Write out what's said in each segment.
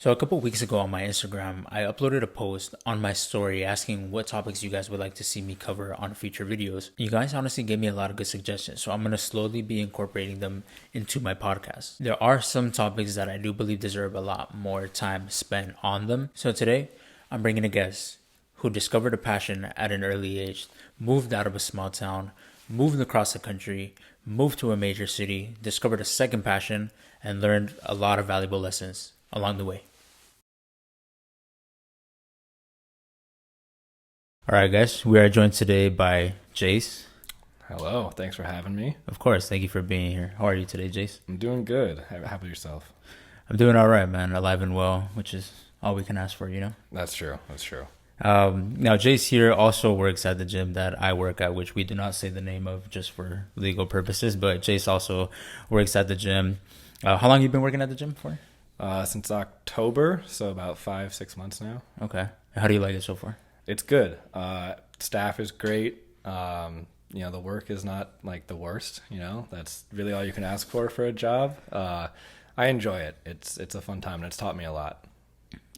So a couple weeks ago on my Instagram, I uploaded a post on my story asking what topics you guys would like to see me cover on future videos. You guys honestly gave me a lot of good suggestions, so I'm going to slowly be incorporating them into my podcast. There are some topics that I do believe deserve a lot more time spent on them. So today, I'm bringing a guest who discovered a passion at an early age, moved out of a small town, moved across the country, moved to a major city, discovered a second passion, and learned a lot of valuable lessons along the way. All right, guys, we are joined today by Jayce. Hello, thanks for having me. Of course, thank you for being here. How are you today, Jayce? I'm doing good. How about yourself? I'm doing all right, man. Alive and well, which is all we can ask for, you know? That's true. That's true. Now, Jayce here also works at the gym that I work at, which we do not say the name of just for legal purposes, but Jayce also works at the gym. How long have you been working at the gym for? Since October, so about 5-6 months now. Okay. How do you like it so far? It's good. Staff is great. The work is not like the worst. That's really all you can ask for a job. I enjoy it. It's a fun time, and it's taught me a lot.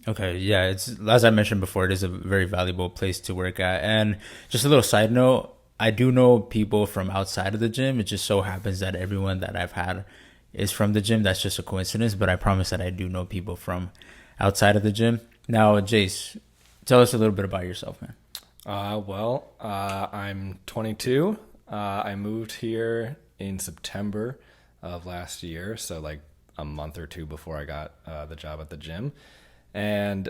Okay, yeah, it's as I mentioned before, it is a very valuable place to work at. And just a little side note, I do know people from outside of the gym. It just so happens that everyone that I've had is from the gym. That's just a coincidence, but I promise that I do know people from outside of the gym. Now, Jayce, tell us a little bit about yourself, man. I'm 22. I moved here in September of last year, so like a month or two before I got the job at the gym. And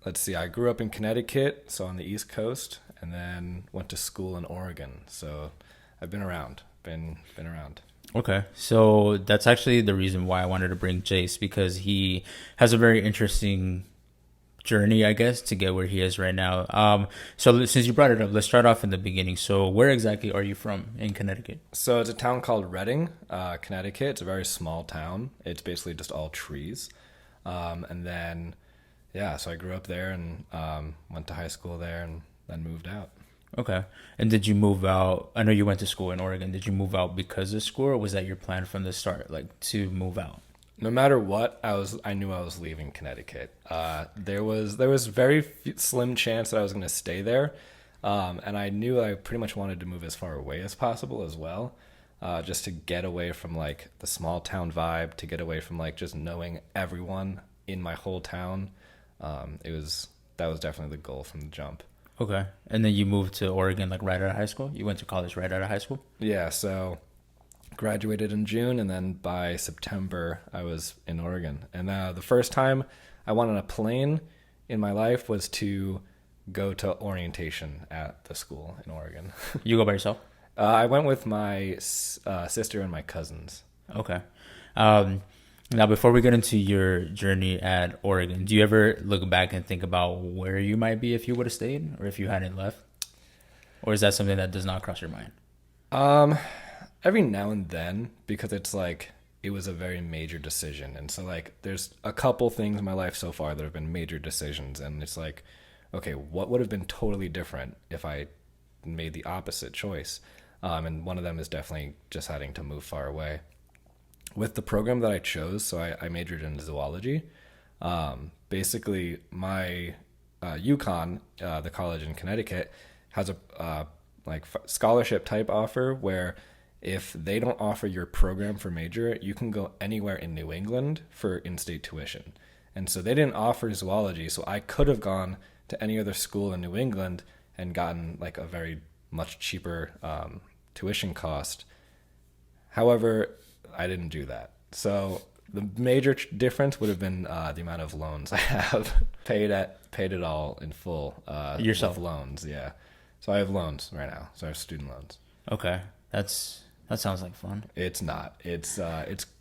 let's see, I grew up in Connecticut, so on the East Coast, and then went to school in Oregon. So I've been around, been around. Okay, so that's actually the reason why I wanted to bring Jayce, because he has a very interesting journey, I guess, to get where he is right now. So since you brought it up, let's start off in the beginning. So where exactly are you from in Connecticut? So it's a town called Reading, Connecticut. It's a very small town. It's basically just all trees. And then, so I grew up there and went to high school there and then moved out. Okay. And did you move out? I know you went to school in Oregon. Did you move out because of school, or was that your plan from the start, like to move out? No matter what, I knew I was leaving Connecticut. There was very slim chance that I was going to stay there, and I knew I pretty much wanted to move as far away as possible as well, just to get away from like the small town vibe, to get away from like just knowing everyone in my whole town. That was definitely the goal from the jump. Okay. And then you moved to Oregon like right out of high school? You went to college right out of high school? Yeah. So graduated in June, and then by September I was in Oregon. And the first time I went on a plane in my life was to go to orientation at the school in Oregon. You go by yourself? I went with my sister and my cousins. Okay. Now, before we get into your journey at Oregon, do you ever look back and think about where you might be if you would have stayed or if you hadn't left? Or is that something that does not cross your mind? Every now and then, because it's like it was a very major decision. And so like there's a couple things in my life so far that have been major decisions, and it's like, okay, what would have been totally different if I made the opposite choice? And one of them is definitely deciding to move far away. With the program that I chose, so I majored in zoology. Basically, my UConn, the college in Connecticut, has a scholarship type offer where if they don't offer your program for major, you can go anywhere in New England for in-state tuition. And so they didn't offer zoology, so I could have gone to any other school in New England and gotten like a very much cheaper tuition cost. However, I didn't do that. So the major difference would have been the amount of loans I have paid it all in full. Yourself? With loans, yeah. So I have loans right now. So I have student loans. Okay. That sounds like fun. It's not. It's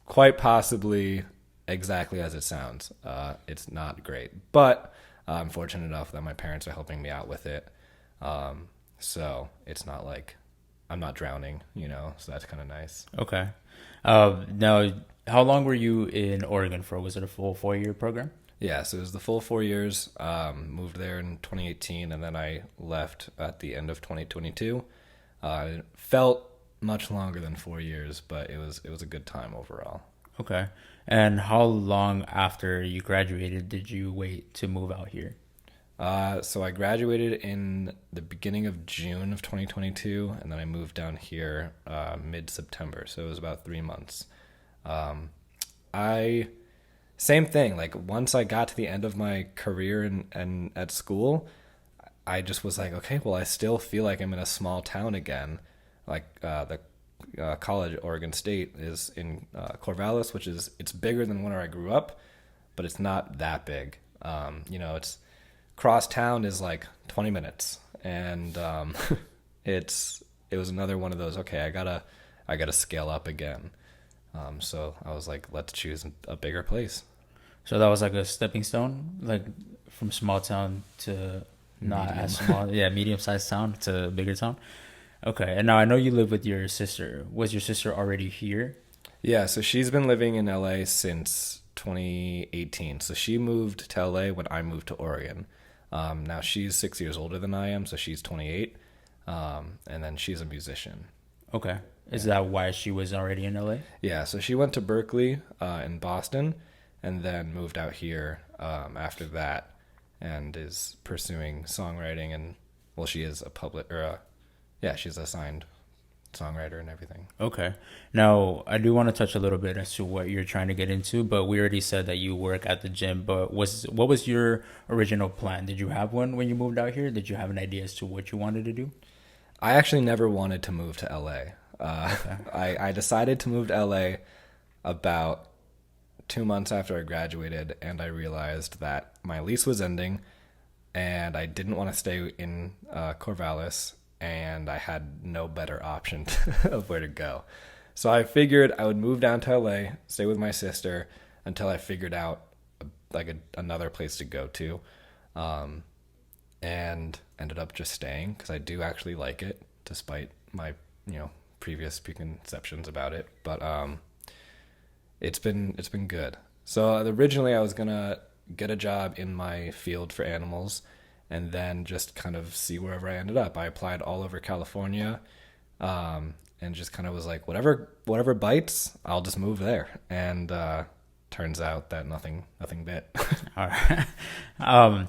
quite possibly exactly as it sounds. It's not great, but I'm fortunate enough that my parents are helping me out with it. So it's not like I'm not drowning, so that's kind of nice. Okay. Now, how long were you in Oregon for? Was it a full 4-year program? Yeah, so it was the full 4 years. Moved there in 2018, and then I left at the end of 2022. It felt much longer than 4 years, but it was a good time overall. Okay. And how long after you graduated did you wait to move out here? So I graduated in the beginning of June of 2022, and then I moved down here mid-September. So it was about 3 months. I Same thing. Like once I got to the end of my career and at school, I just was like, okay, well, I still feel like I'm in a small town again. Like the college, Oregon State, is in Corvallis, which is it's bigger than where I grew up, but it's not that big. It's cross town is like 20 minutes, and it was another one of those. Okay, I gotta scale up again. So I was like, let's choose a bigger place. So that was like a stepping stone, like from small town to not Medium. as small, yeah, medium sized town to bigger town. Okay, and now I know you live with your sister. Was your sister already here? Yeah, so she's been living in LA since 2018. So she moved to LA when I moved to Oregon. Now she's 6 years older than I am, so she's 28. And then she's a musician. Okay, is Yeah. that why she was already in LA? Yeah, so she went to Berkeley in Boston and then moved out here after that and is pursuing songwriting. And, well, she is a yeah, she's a signed songwriter and everything. Okay. Now, I do want to touch a little bit as to what you're trying to get into, but we already said that you work at the gym. But what was your original plan? Did you have one when you moved out here? Did you have an idea as to what you wanted to do? I actually never wanted to move to LA. Okay. I decided to move to LA about 2 months after I graduated, and I realized that my lease was ending, and I didn't want to stay in Corvallis, and I had no better option of where to go. So I figured I would move down to LA, stay with my sister until I figured out another place to go to, um, and ended up just staying because I do actually like it, despite my previous preconceptions about it. But it's been good. So originally I was gonna get a job in my field for animals, and then just kind of see wherever I ended up. I applied all over California, and just kind of was like, whatever bites, I'll just move there. And turns out that nothing bit. All right. Um,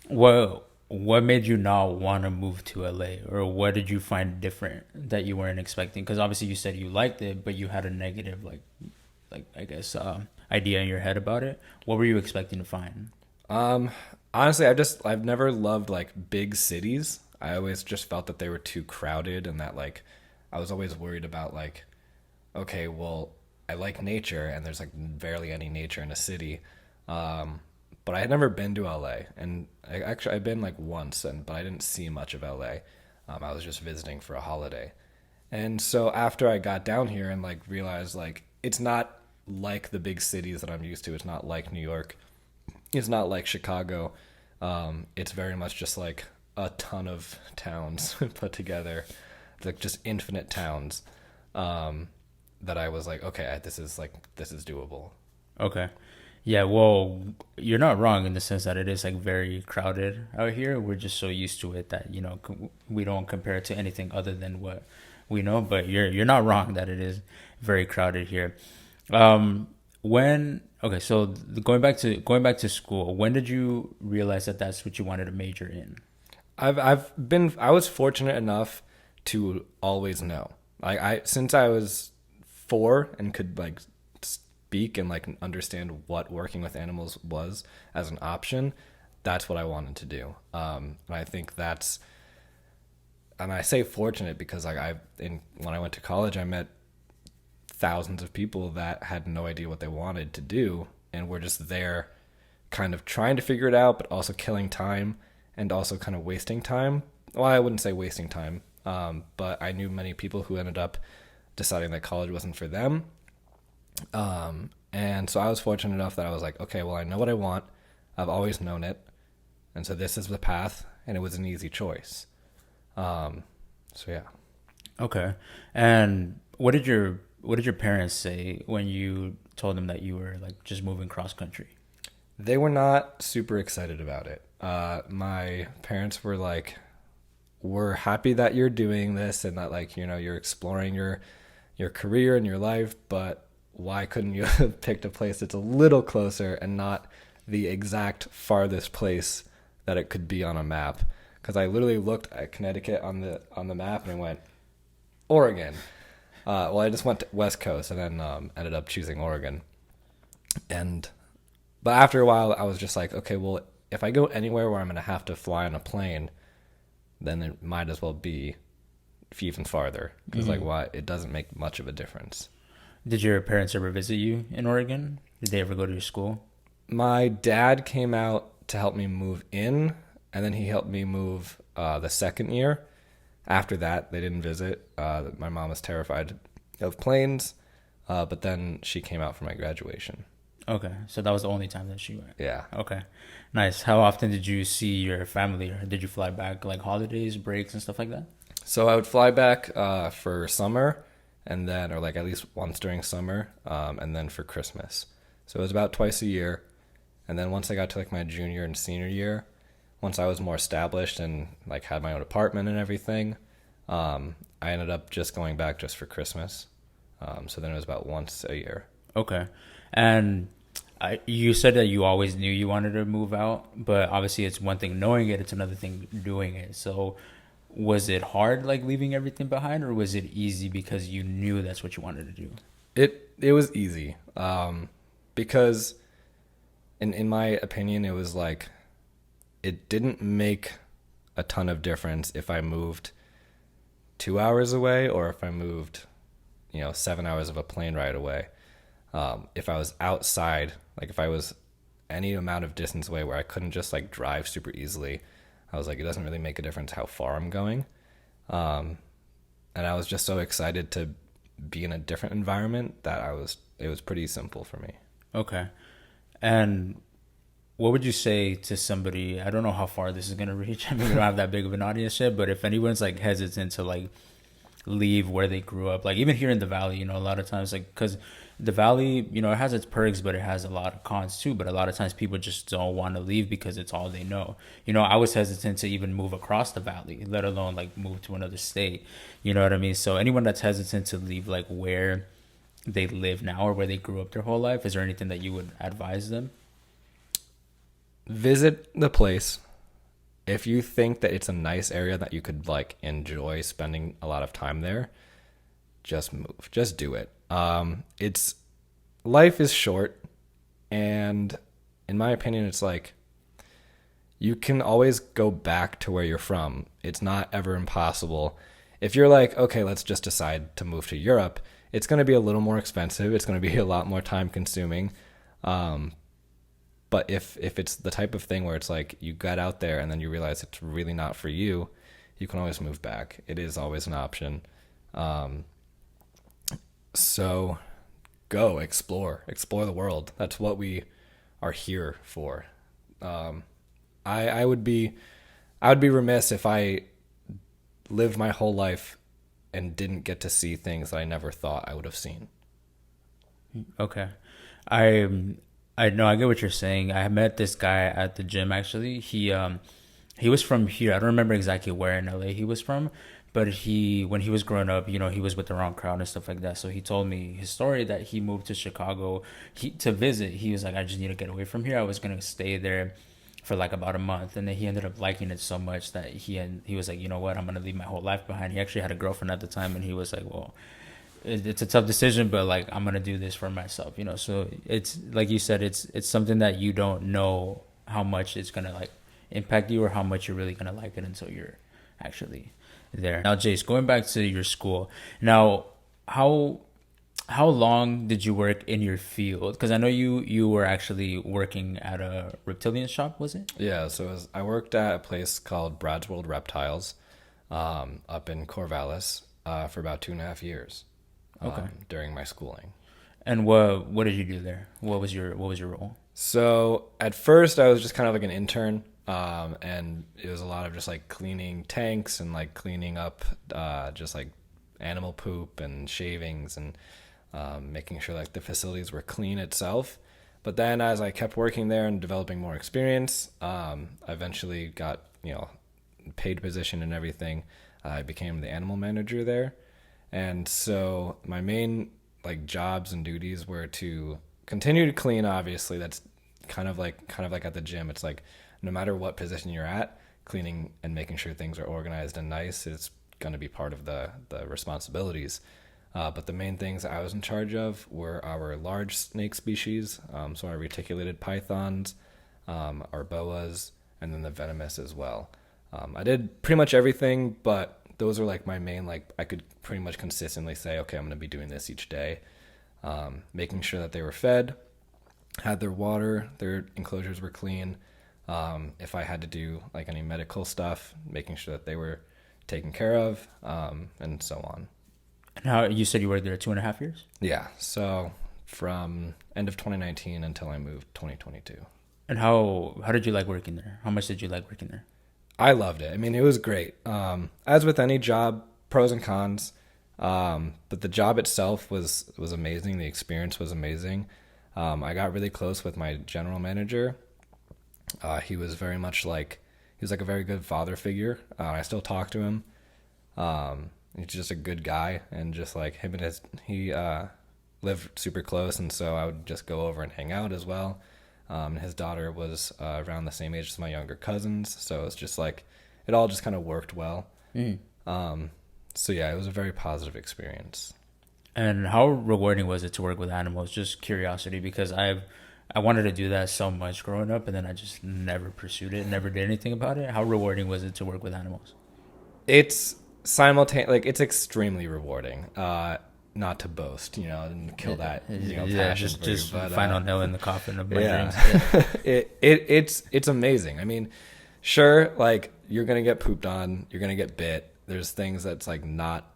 what made you not want to move to LA, or what did you find different that you weren't expecting? Because obviously you said you liked it, but you had a negative, like I guess, idea in your head about it. What were you expecting to find? Um, Honestly, I've never loved like big cities. I always just felt that they were too crowded, and that like I was always worried about like, okay, well, I like nature, and there's like barely any nature in a city. But I had never been to LA, and I've been like once, but I didn't see much of LA. I was just visiting for a holiday, and so after I got down here and like realized like it's not like the big cities that I'm used to. It's not like New York. It's not like Chicago. It's very much just like a ton of towns put together, like just infinite towns. That I was like, okay, this is doable. Okay. Yeah, well, you're not wrong in the sense that it is like very crowded out here. We're just so used to it that, we don't compare it to anything other than what we know, but you're not wrong that it is very crowded here. When okay, so going back to school, when did you realize that that's what you wanted to major in? I was fortunate enough to always know. I since I was 4 and could like speak and like understand what working with animals was as an option, that's what I wanted to do. And I think and I say fortunate because like when I went to college, I met thousands of people that had no idea what they wanted to do and were just there kind of trying to figure it out, but also killing time and also kind of wasting time. Well, I wouldn't say wasting time, but I knew many people who ended up deciding that college wasn't for them. And so I was fortunate enough that I was like, okay, well, I know what I want. I've always known it. And so this is the path, and it was an easy choice. So yeah. Okay. And what did your parents say when you told them that you were like just moving cross country? They were not super excited about it. My parents were like, we're happy that you're doing this and that like, you're exploring your career and your life, but why couldn't you have picked a place that's a little closer and not the exact farthest place that it could be on a map? Because I literally looked at Connecticut on the map and I went, Oregon. Well, I just went to West Coast and then ended up choosing Oregon. But after a while, I was just like, okay, well, if I go anywhere where I'm going to have to fly on a plane, then it might as well be even farther. Because, like, why? It doesn't make much of a difference. Did your parents ever visit you in Oregon? Did they ever go to your school? My dad came out to help me move in, and then he helped me move the second year. After that, they didn't visit. My mom was terrified of planes, but then she came out for my graduation. Okay, so that was the only time that she went. Yeah. Okay, nice. How often did you see your family, or did you fly back like holidays, breaks, and stuff like that? So I would fly back for summer, and then, or like at least once during summer, and then for Christmas. So it was about twice a year. And then once I got to like my junior and senior year, once I was more established and like had my own apartment and everything, I ended up just going back just for Christmas. So then it was about once a year. Okay, and you said that you always knew you wanted to move out, but obviously it's one thing knowing it, it's another thing doing it. So was it hard, like leaving everything behind, or was it easy because you knew that's what you wanted to do? It was easy, because in my opinion, it was like it didn't make a ton of difference if I moved 2 hours away or if I moved, 7 hours of a plane ride away. If I was outside, like if I was any amount of distance away where I couldn't just like drive super easily, I was like, it doesn't really make a difference how far I'm going. And I was just so excited to be in a different environment that it was pretty simple for me. Okay. And what would you say to somebody? I don't know how far this is going to reach. I mean, we don't have that big of an audience yet, but if anyone's like hesitant to like leave where they grew up, like even here in the Valley, a lot of times, like, because the Valley, it has its perks, but it has a lot of cons too. But a lot of times people just don't want to leave because it's all they know. I was hesitant to even move across the Valley, let alone like move to another state. You know what I mean? So anyone that's hesitant to leave like where they live now or where they grew up their whole life, is there anything that you would advise them? Visit the place. If you think that it's a nice area that you could like enjoy spending a lot of time there, just move. Just do it. It's life is short, and in my opinion, it's like you can always go back to where you're from. It's not ever impossible. If you're like, okay, let's just decide to move to Europe, it's going to be a little more expensive. It's going to be a lot more time consuming. But if it's the type of thing where it's like you got out there and then you realize it's really not for you, you can always move back. It is always an option. So go explore the world. That's what we are here for. I would be remiss if I lived my whole life and didn't get to see things that I never thought I would have seen. Okay. I know, I get what you're saying. I met this guy at the gym actually. He was from here. I don't remember exactly where in LA he was from, but when he was growing up, he was with the wrong crowd and stuff like that. So he told me his story that he moved to Chicago to visit. He was like, I just need to get away from here. I was gonna stay there for like about a month, and then he ended up liking it so much that he was like, you know what, I'm gonna leave my whole life behind. He actually had a girlfriend at the time, and he was like, well, it's a tough decision, but like I'm gonna do this for myself, So it's like you said, it's something that you don't know how much it's gonna like impact you or how much you're really gonna like it until you're actually there. Now, Jayce, going back to your school, now how long did you work in your field? Because I know you were actually working at a reptilian shop, was it? Yeah, so I worked at a place called Brad's World Reptiles, up in Corvallis, for about 2.5 years. Okay. During my schooling. And what did you do there? What was your role? So at first I was just kind of like an intern, and it was a lot of just like cleaning tanks and like cleaning up just like animal poop and shavings and making sure like the facilities were clean itself. But then as I kept working there and developing more experience, I eventually got paid position and everything. I became the animal manager there. And so my main like jobs and duties were to continue to clean. Obviously, that's kind of like at the gym. It's like no matter what position you're at, cleaning and making sure things are organized and nice is going to be part of the responsibilities. But the main things I was in charge of were our large snake species, so our reticulated pythons, our boas, and then the venomous as well. I did pretty much everything, but those are like my main, like I could pretty much consistently say, okay, I'm going to be doing this each day. Making sure that they were fed, had their water, their enclosures were clean. If I had to do like any medical stuff, making sure that they were taken care of, and so on. And how you said you worked there 2.5 years? Yeah. So from end of 2019 until I moved 2022. And how did you like working there? How much did you like working there? I loved it. I mean, it was great. As with any job, pros and cons. But the job itself was amazing. The experience was amazing. I got really close with my general manager. He was very much like, he was like a very good father figure. I still talk to him. He's just a good guy, and just like him and he lived super close, and so I would just go over and hang out as well. His daughter was around the same age as my younger cousins, so it's just like it all just kind of worked well. So yeah, it was a very positive experience. And how rewarding was it to work with animals? Just curiosity, because I wanted to do that so much growing up, and then I just never pursued it, never did anything about it. How rewarding was it to work with animals? It's it's extremely rewarding. Not to boast, and kill that, passion for just you, but, final nail in the coffin of my dreams. It's amazing. I mean, sure, like you're gonna get pooped on, you're gonna get bit. There's things that's like not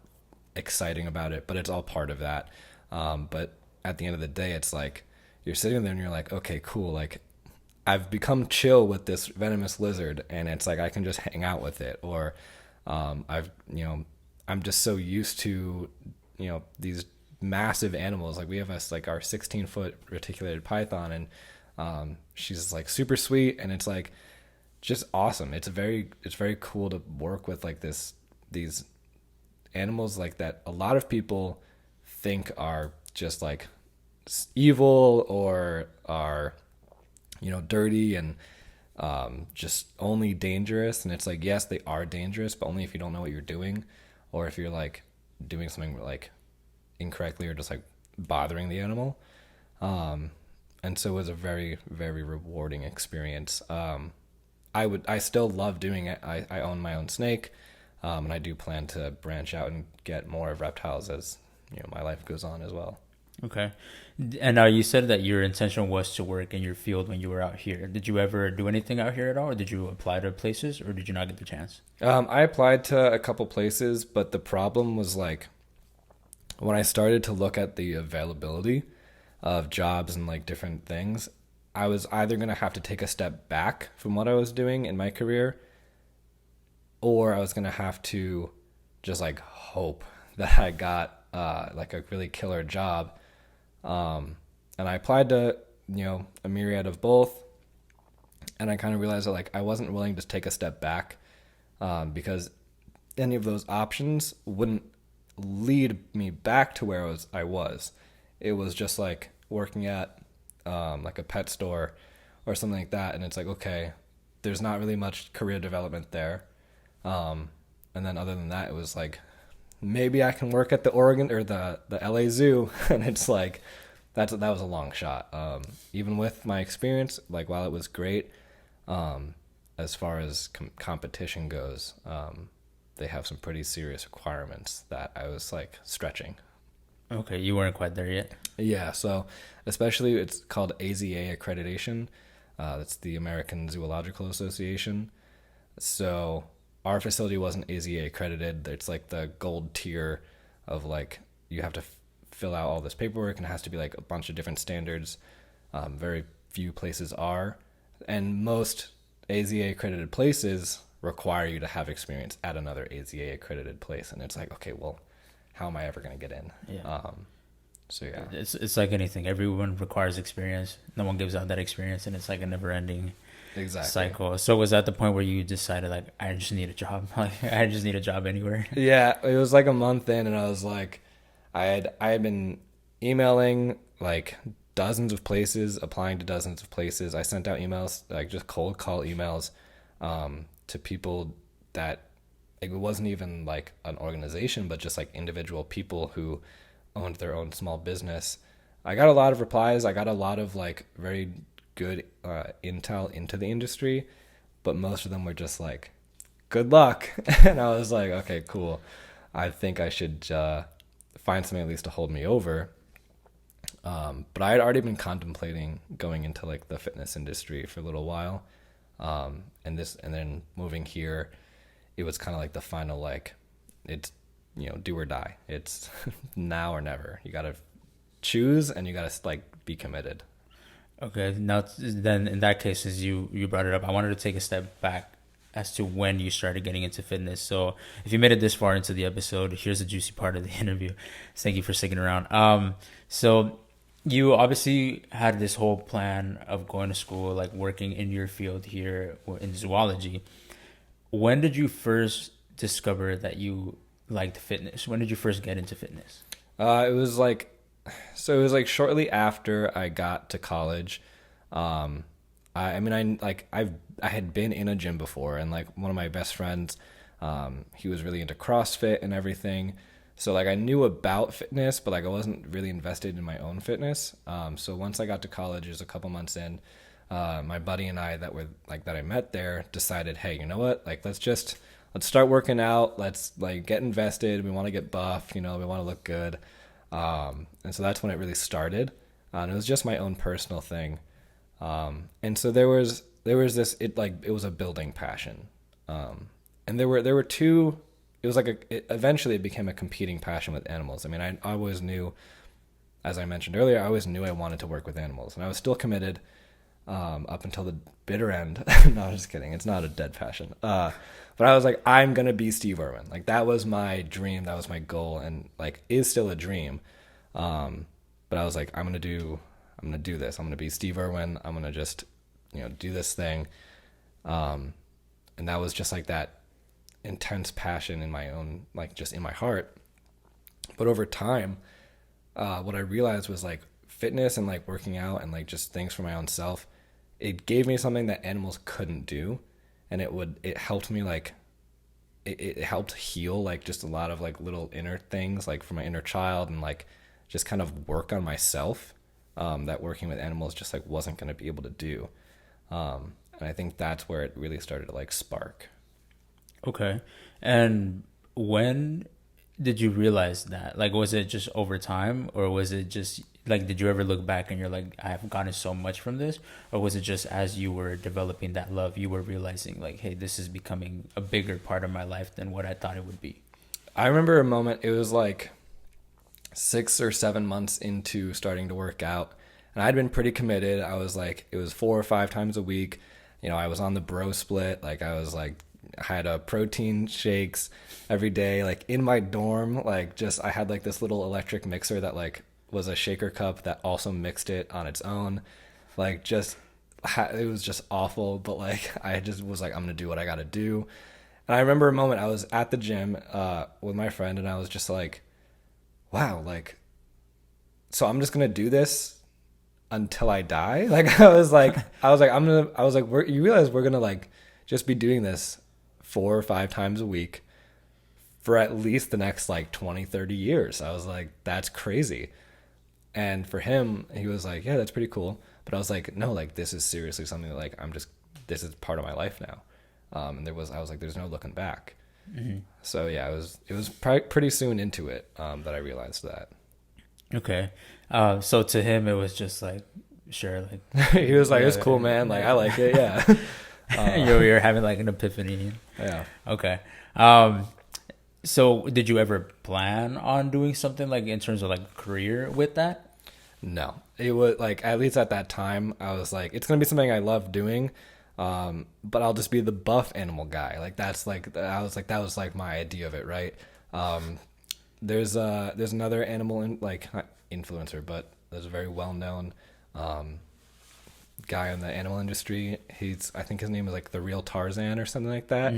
exciting about it, but it's all part of that. But at the end of the day, it's like you're sitting there and you're like, okay, cool. Like I've become chill with this venomous lizard, and it's like I can just hang out with it, or I'm just so used to these massive animals. Like we have our 16-foot reticulated python, and she's like super sweet, and it's like just awesome. It's very cool to work with like these animals like that a lot of people think are just like evil or are dirty and just only dangerous. And it's like, yes, they are dangerous, but only if you don't know what you're doing, or if you're like doing something like incorrectly or just like bothering the animal. And so it was a very, very rewarding experience. I still love doing it. I own my own snake, and I do plan to branch out and get more reptiles as my life goes on as well. Okay. And you said that your intention was to work in your field when you were out here. Did you ever do anything out here at all, or did you apply to places, or did you not get the chance? I applied to a couple places, but the problem was like when I started to look at the availability of jobs and like different things, I was either going to have to take a step back from what I was doing in my career, or I was going to have to just like hope that I got like a really killer job. And I applied to, a myriad of both. And I kind of realized that like I wasn't willing to take a step back, because any of those options wouldn't lead me back to where I was. It was just like working at like a pet store or something like that. And it's like, okay, there's not really much career development there. And then other than that, it was like, maybe I can work at the Oregon or the LA Zoo. And it's like, that was a long shot. Even with my experience, like while it was great, as far as competition goes, they have some pretty serious requirements that I was like stretching. Okay, you weren't quite there yet. Yeah, so especially it's called AZA accreditation. That's the American Zoological Association. So our facility wasn't AZA accredited. It's like the gold tier of like you have to fill out all this paperwork, and it has to be like a bunch of different standards. Very few places are, and most AZA accredited places require you to have experience at another AZA accredited place. And it's like, okay, well, how am I ever going to get in? Yeah. So yeah, it's like anything. Everyone requires experience. No one gives out that experience, and it's like a never-ending cycle. So was that the point where you decided like, I just need a job? Like I just need a job anywhere? Yeah, it was like a month in, and I was like, I had been emailing like dozens of places, applying to dozens of places. I sent out emails, like just cold call emails, to people that, like, it wasn't even like an organization, but just like individual people who owned their own small business. I got a lot of replies. I got a lot of like very good intel into the industry, but most of them were just like, good luck. And I was like, okay, cool. I think I should find something at least to hold me over. But I had already been contemplating going into like the fitness industry for a little while. And then moving here, it was kind of like the final, like, it's, do or die. It's now or never. You got to choose, and you got to like be committed. Okay, now then in that case, as you brought it up, I wanted to take a step back as to when you started getting into fitness. So if you made it this far into the episode, here's a juicy part of the interview. Thank you for sticking around. So you obviously had this whole plan of going to school, like working in your field here in zoology. When did you first discover that you liked fitness? When did you first get into fitness? It was like shortly after I got to college. I had been in a gym before, and like one of my best friends, he was really into CrossFit and everything. So like I knew about fitness, but like I wasn't really invested in my own fitness. So once I got to college, it was a couple months in, my buddy and I that I met there decided, hey, you know what? Like let's start working out. Let's like get invested. We want to get buff, we want to look good. And so that's when it really started. And it was just my own personal thing. And so there was this, it was a building passion. And there were two. It was like eventually it became a competing passion with animals. I mean, I always knew, as I mentioned earlier, I always knew I wanted to work with animals, and I was still committed, up until the bitter end. No, I'm just kidding. It's not a dead passion. But I was like, I'm going to be Steve Irwin. Like that was my dream. That was my goal, and like is still a dream. But I was like, I'm going to do this. I'm going to be Steve Irwin. I'm going to just, do this thing. And that was just like that intense passion in my own, like just in my heart. But over time, what I realized was like fitness and like working out and like just things for my own self, it gave me something that animals couldn't do. And it helped me like, it helped heal like just a lot of like little inner things, like for my inner child, and like just kind of work on myself, that working with animals just like wasn't going to be able to do. And I think that's where it really started to like spark. Okay. And when did you realize that? Like, was it just over time, or was it just like, did you ever look back and you're like, I have gotten so much from this? Or was it just as you were developing that love, you were realizing like, hey, this is becoming a bigger part of my life than what I thought it would be? I remember a moment, it was like 6 or 7 months into starting to work out, and I'd been pretty committed. I was like, it was 4 or 5 times a week. I was on the bro split. Like I was like, I had a protein shakes every day, like in my dorm. Like just, I had like this little electric mixer that like was a shaker cup that also mixed it on its own. Like just, it was just awful. But like, I just was like, I'm going to do what I got to do. And I remember a moment I was at the gym, with my friend, and I was just like, wow, like, so I'm just going to do this until I die. Like, I was like, you realize we're going to like just be doing this 4 or 5 times a week for at least the next like 20, 30 years. I was like, that's crazy. And for him, he was like, yeah, that's pretty cool. But I was like, no, like this is seriously something that like, this is part of my life now. And I was like, there's no looking back. Mm-hmm. So yeah, it was pretty soon into it, that I realized that. Okay. So to him, it was just like, sure. Like he was like, it's cool, man. Like, I like it. Yeah. You're having like an epiphany. Yeah. Okay. So did you ever plan on doing something like in terms of like career with that? No, it was like, at least at that time, I was like, it's going to be something I love doing. But I'll just be the buff animal guy. Like that's like, I was like, that was like my idea of it. Right. There's another animal not influencer, but there's a very well-known, guy in the animal industry. I think his name is like The Real Tarzan or something like that.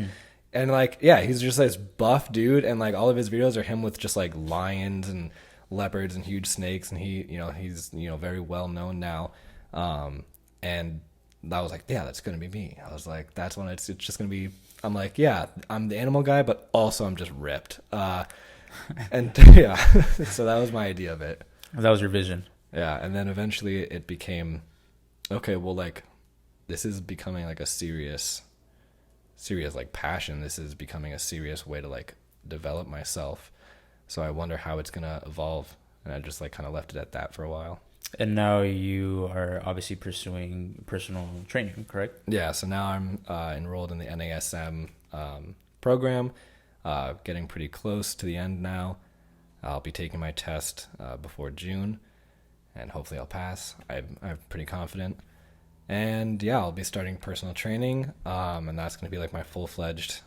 And like, yeah, he's just this buff dude, and like all of his videos are him with just like lions and leopards and huge snakes, and he's very well known now. And I was like, yeah, that's gonna be me. I was like, that's when it's just gonna be. I'm like, yeah, I'm the animal guy, but also I'm just ripped. And yeah, so that was my idea of it. That was your vision. Yeah, and then eventually it became, okay, well, like, this is becoming like a serious like passion. This is becoming a serious way to like develop myself. So I wonder how it's gonna evolve, and I just like kind of left it at that for a while. And now you are obviously pursuing personal training, correct? Yeah, so now I'm enrolled in the NASM program, getting pretty close to the end now. I'll be taking my test before June, and hopefully I'll pass. I'm pretty confident. And yeah, I'll be starting personal training, and that's going to be like my full-fledged,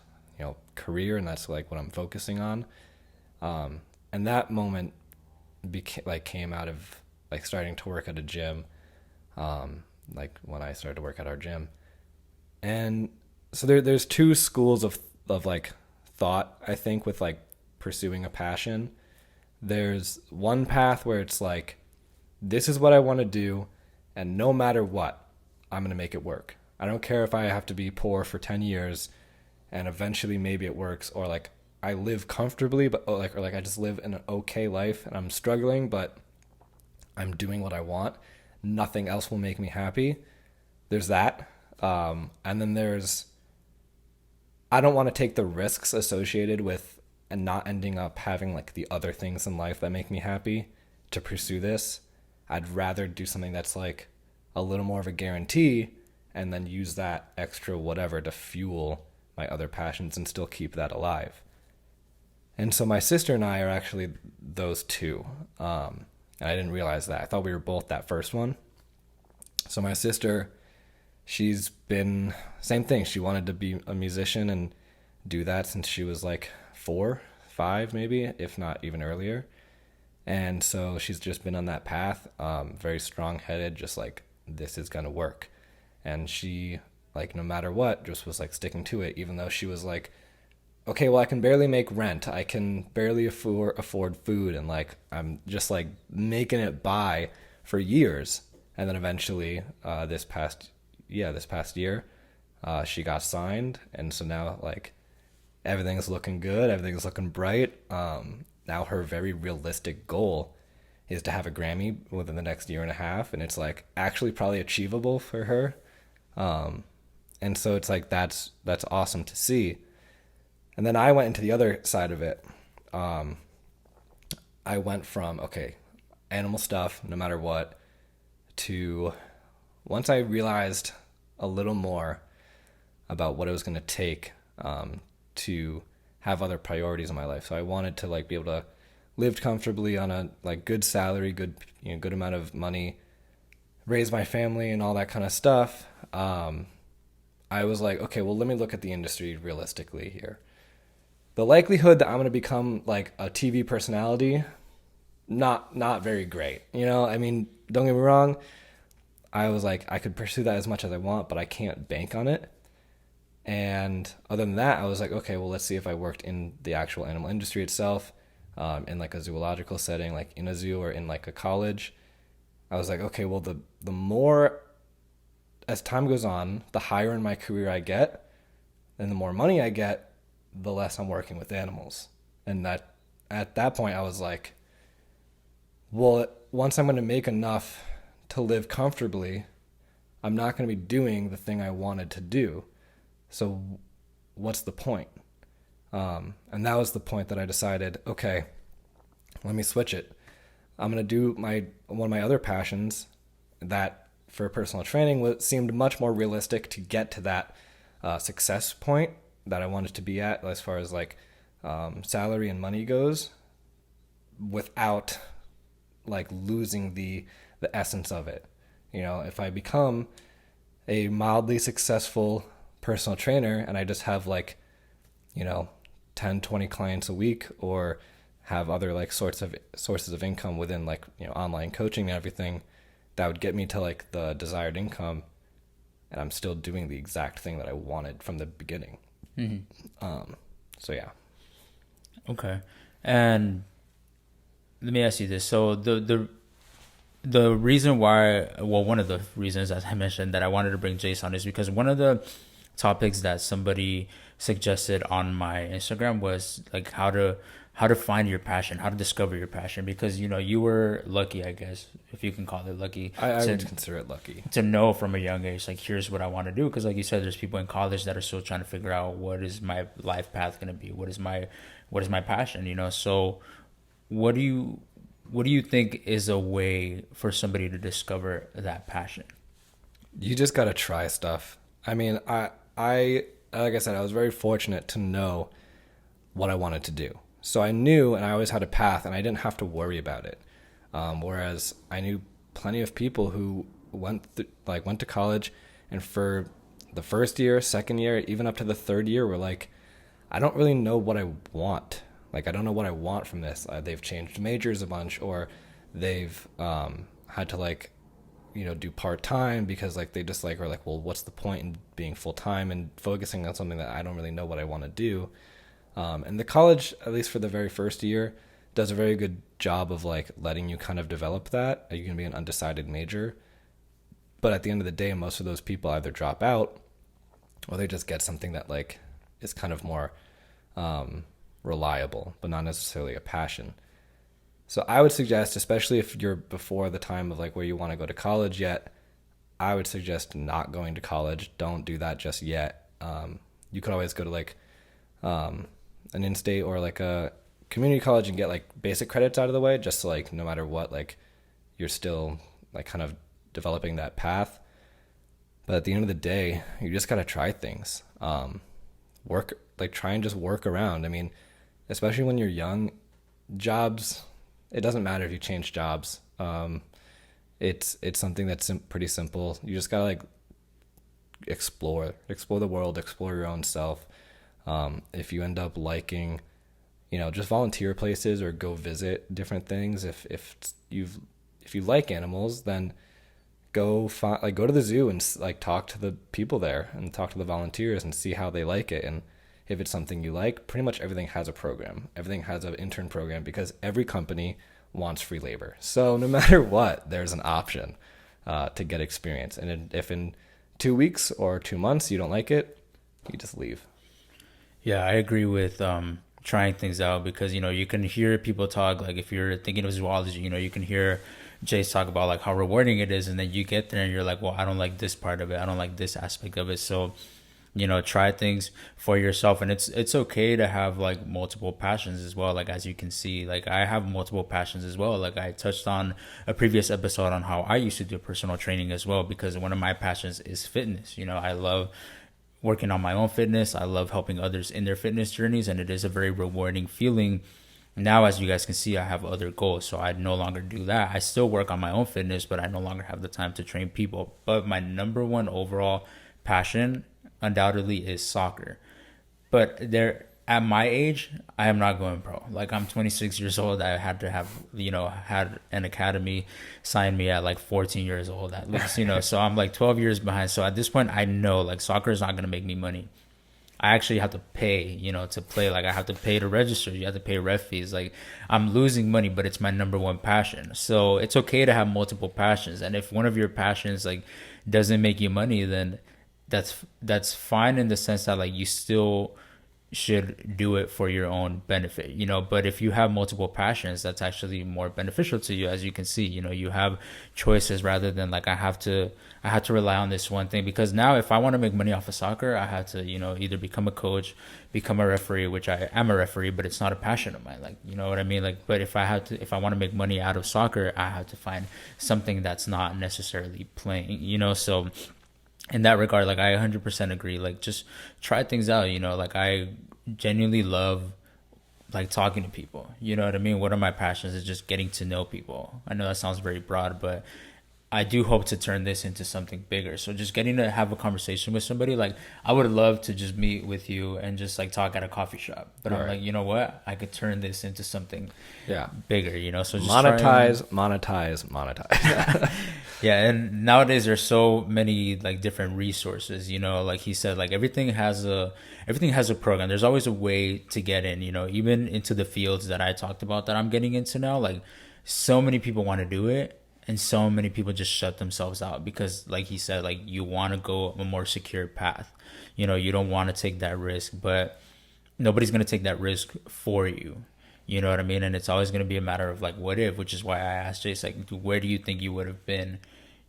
career, and that's like what I'm focusing on. And that moment came out of like starting to work at a gym, like when I started to work at our gym. And so there's two schools of like thought, I think, with like pursuing a passion. There's one path where it's like, this is what I want to do, and no matter what, I'm going to make it work. I don't care if I have to be poor for 10 years and eventually maybe it works, or like I live comfortably, but or like I just live an okay life and I'm struggling, but I'm doing what I want. Nothing else will make me happy. There's that. And then there's, I don't want to take the risks associated with and not ending up having like the other things in life that make me happy to pursue this. I'd rather do something that's like a little more of a guarantee and then use that extra whatever to fuel my other passions and still keep that alive. And so my sister and I are actually those two. And I didn't realize that. I thought we were both that first one. So my sister, she's been, same thing. She wanted to be a musician and do that since she was like 4, 5 maybe, if not even earlier. And so she's just been on that path, very strong-headed, just like, this is going to work. And she, like, no matter what, just was like sticking to it, even though she was like, okay, well, I can barely make rent. I can barely afford food. And like, I'm just like making it by for years. And then eventually, this past year, she got signed. And so now like everything's looking good. Everything's looking bright. Now her very realistic goal is to have a Grammy within the next year and a half. And it's like actually probably achievable for her. And so it's like, that's awesome to see. And then I went into the other side of it. I went from, okay, animal stuff, no matter what, to once I realized a little more about what it was going to take to have other priorities in my life. So I wanted to like be able to live comfortably on a like good salary, good amount of money, raise my family and all that kind of stuff. I was like, okay, well, let me look at the industry realistically here. The likelihood that I'm going to become like a TV personality, not very great. I mean, don't get me wrong. I was like, I could pursue that as much as I want, but I can't bank on it. And other than that, I was like, okay, well, let's see if I worked in the actual animal industry itself, in like a zoological setting, like in a zoo or in like a college. I was like, okay, well, the more as time goes on, the higher in my career I get, and the more money I get, the less I'm working with animals. And that at that point, I was like, well, once I'm going to make enough to live comfortably, I'm not going to be doing the thing I wanted to do. So what's the point? And that was the point that I decided, okay, let me switch it. I'm going to do one of my other passions that for personal training seemed much more realistic to get to that success point that I wanted to be at as far as like salary and money goes, without like losing the essence of it. If I become a mildly successful personal trainer and I just have like 10, 20 clients a week, or have other like sources of income within like online coaching and everything, that would get me to like the desired income, and I'm still doing the exact thing that I wanted from the beginning. Mm-hmm. So yeah. Okay. And let me ask you this. So the reason why, well, one of the reasons, as I mentioned, that I wanted to bring Jayce on is because one of the topics that somebody suggested on my Instagram was like how to find your passion, how to discover your passion, because you were lucky, I guess, if you can call it lucky, I would consider it lucky to know from a young age, like, here's what I want to do. Because like you said, there's people in college that are still trying to figure out what is my life path going to be, what is my passion, so what do you think is a way for somebody to discover that passion? You just got to try stuff. I mean, I like I said, I was very fortunate to know what I wanted to do. So I knew, and I always had a path, and I didn't have to worry about it. Whereas I knew plenty of people who went to college, and for the first year, second year, even up to the third year, were like, I don't really know what I want. Like, I don't know what I want from this. They've changed majors a bunch, or they've had to do part-time because they just are like, well, what's the point in being full-time and focusing on something that I don't really know what I want to do. And the college, at least for the very first year, does a very good job of letting you kind of develop that. You can be an undecided major, but at the end of the day, most of those people either drop out or they just get something that is kind of more reliable, but not necessarily a passion. So I would suggest, especially if you're before the time of where you want to go to college yet, I would suggest not going to college. Don't do that just yet. You could always go to an in-state or a community college and get basic credits out of the way, just so no matter what, you're still kind of developing that path. But at the end of the day, you just got to try things. Try and just work around. I mean, especially when you're young, jobs, it doesn't matter if you change jobs. It's something that's pretty simple. You just gotta explore the world, explore your own self. If you end up liking, just volunteer places or go visit different things. If you like animals, then go to the zoo and talk to the people there and talk to the volunteers and see how they like it. And if it's something you like, pretty much everything has a program. Everything has an intern program because every company wants free labor. So no matter what, there's an option to get experience. And if in 2 weeks or 2 months you don't like it, you just leave. Yeah, I agree with trying things out, because you can hear people talk, if you're thinking of zoology, you can hear Jayce talk about how rewarding it is, and then you get there and you're like, well, I don't like this part of it, I don't like this aspect of it. So try things for yourself, and it's okay to have multiple passions as well. As you can see, I have multiple passions as well. I touched on a previous episode on how I used to do personal training as well, because one of my passions is fitness. I love working on my own fitness. I love helping others in their fitness journeys, and it is a very rewarding feeling. Now, as you guys can see, I have other goals, so I no longer do that. I still work on my own fitness, but I no longer have the time to train people. But my number one overall passion undoubtedly is soccer. But at my age, I am not going pro. I'm 26 years old. I had to have, had an academy sign me at 14 years old at least, so I'm 12 years behind. So at this point, I know soccer is not going to make me money. I actually have to pay, to play. I have to pay to register. You have to pay ref fees. I'm losing money, but it's my number one passion. So it's okay to have multiple passions. And if one of your passions doesn't make you money, then that's fine, in the sense that you still should do it for your own benefit, but if you have multiple passions, that's actually more beneficial to you. As you can see, you have choices rather than I have to rely on this one thing, because now if I want to make money off of soccer, I have to either become a coach, become a referee, which I am a referee, but it's not a passion of mine, you know what I mean? But if I want to make money out of soccer, I have to find something that's not necessarily playing, so in that regard, I 100% agree. Just try things out. I genuinely love talking to people. You know what I mean? One of my passions is just getting to know people. I know that sounds very broad, but I do hope to turn this into something bigger. So just getting to have a conversation with somebody, I would love to just meet with you and just talk at a coffee shop. But I'm you know what? I could turn this into something bigger, So just monetize. Yeah, and nowadays there's so many like different resources, like he said, like everything has a program. There's always a way to get in, even into the fields that I talked about that I'm getting into now. Like so many people want to do it and so many people just shut themselves out because like he said, like you want to go a more secure path. You don't want to take that risk, but nobody's going to take that risk for you. You know what I mean? And it's always going to be a matter of like, what if, which is why I asked Jayce, like, where do you think you would have been,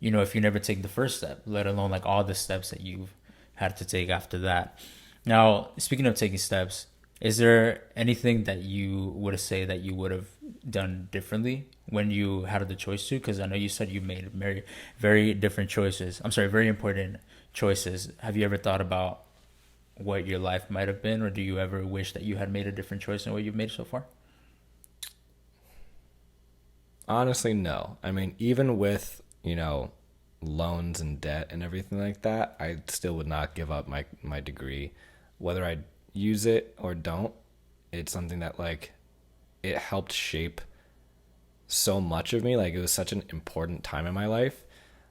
if you never take the first step, let alone like all the steps that you've had to take after that. Now, speaking of taking steps, is there anything that you would say that you would have done differently when you had the choice to? Because I know you said you made very, very different choices. I'm sorry, very important choices. Have you ever thought about what your life might have been, or do you ever wish that you had made a different choice than what you've made so far? Honestly, no. I mean, even with, loans and debt and everything like that, I still would not give up my degree. Whether I use it or don't, it's something that like it helped shape so much of me. Like it was such an important time in my life,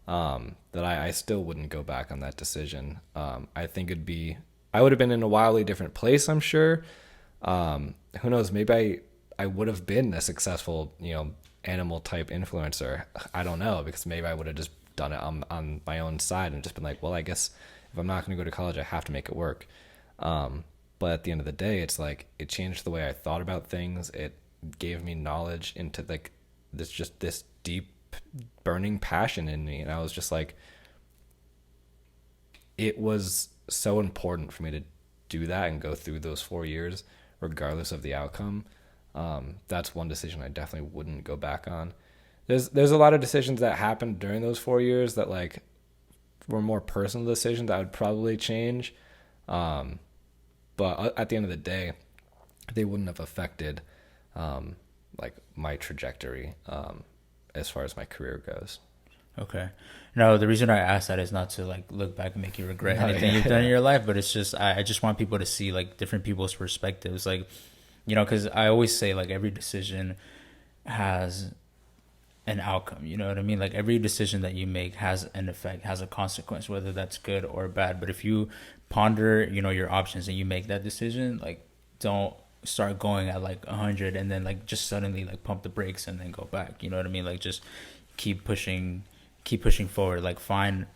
that I still wouldn't go back on that decision. I think I would have been in a wildly different place, I'm sure. Who knows? Maybe I would have been a successful, animal type influencer. I don't know, because maybe I would have just done it on my own side and just been like, well, I guess if I'm not going to go to college, I have to make it work. But at the end of the day, it's like it changed the way I thought about things. It gave me knowledge into like this deep burning passion in me. And I was just like, it was so important for me to do that and go through those 4 years, regardless of the outcome. That's one decision I definitely wouldn't go back on. There's a lot of decisions that happened during those 4 years that like were more personal decisions I would probably change. But at the end of the day, they wouldn't have affected like my trajectory as far as my career goes. Okay. No, the reason I asked that is not to like look back and make you regret anything you've done in your life, but it's just I just want people to see like different people's perspectives, like because I always say like every decision has an outcome. You know what I mean? Like every decision that you make has an effect, has a consequence, whether that's good or bad. But if you ponder, your options and you make that decision, like don't start going at like 100 and then like just suddenly like pump the brakes and then go back. You know what I mean? Like just keep pushing, keep pushing forward. Find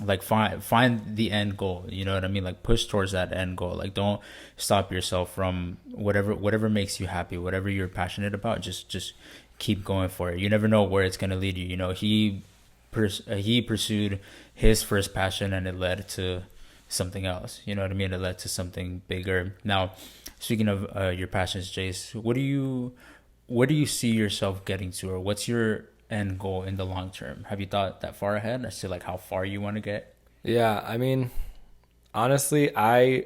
the end goal. You know what I mean? Like push towards that end goal. Like don't stop yourself from whatever makes you happy, whatever you're passionate about. Just keep going for it. You never know where it's gonna lead you. He pursued his first passion and it led to something else. You know what I mean? It led to something bigger. Now, speaking of your passions, Jayce, where do you see yourself getting to, or what's your end goal in the long term? Have you thought that far ahead as to like how far you want to get? Yeah, I mean, honestly, I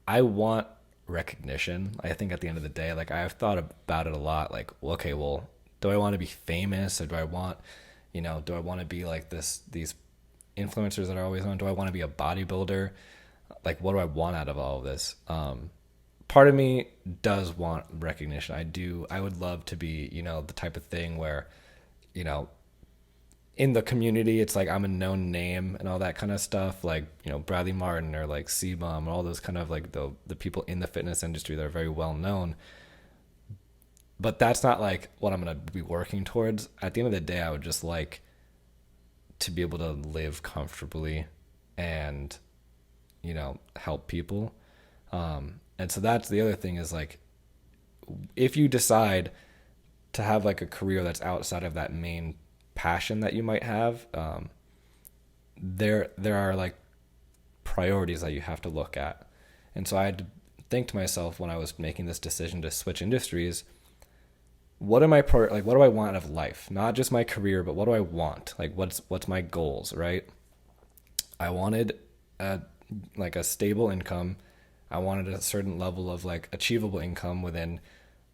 want recognition. I think at the end of the day, like I've thought about it a lot. Like, okay, well, do I want to be famous, or do I want, do I want to be like these influencers that are always on? Do I want to be a bodybuilder? Like, what do I want out of all of this? Part of me does want recognition. I would love to be, the type of thing where, you know, in the community, it's like I'm a known name and all that kind of stuff. Like, Bradley Martin or like C-Bomb, all those kind of like the people in the fitness industry that are very well known. But that's not like what I'm going to be working towards. At the end of the day, I would just like to be able to live comfortably and, help people. And so that's the other thing is like, if you decide to have like a career that's outside of that main passion that you might have, there are like priorities that you have to look at. And so I had to think to myself when I was making this decision to switch industries, what am I what do I want out of life? Not just my career, but what do I want? Like what's my goals, right? I wanted a stable income. I wanted a certain level of like achievable income within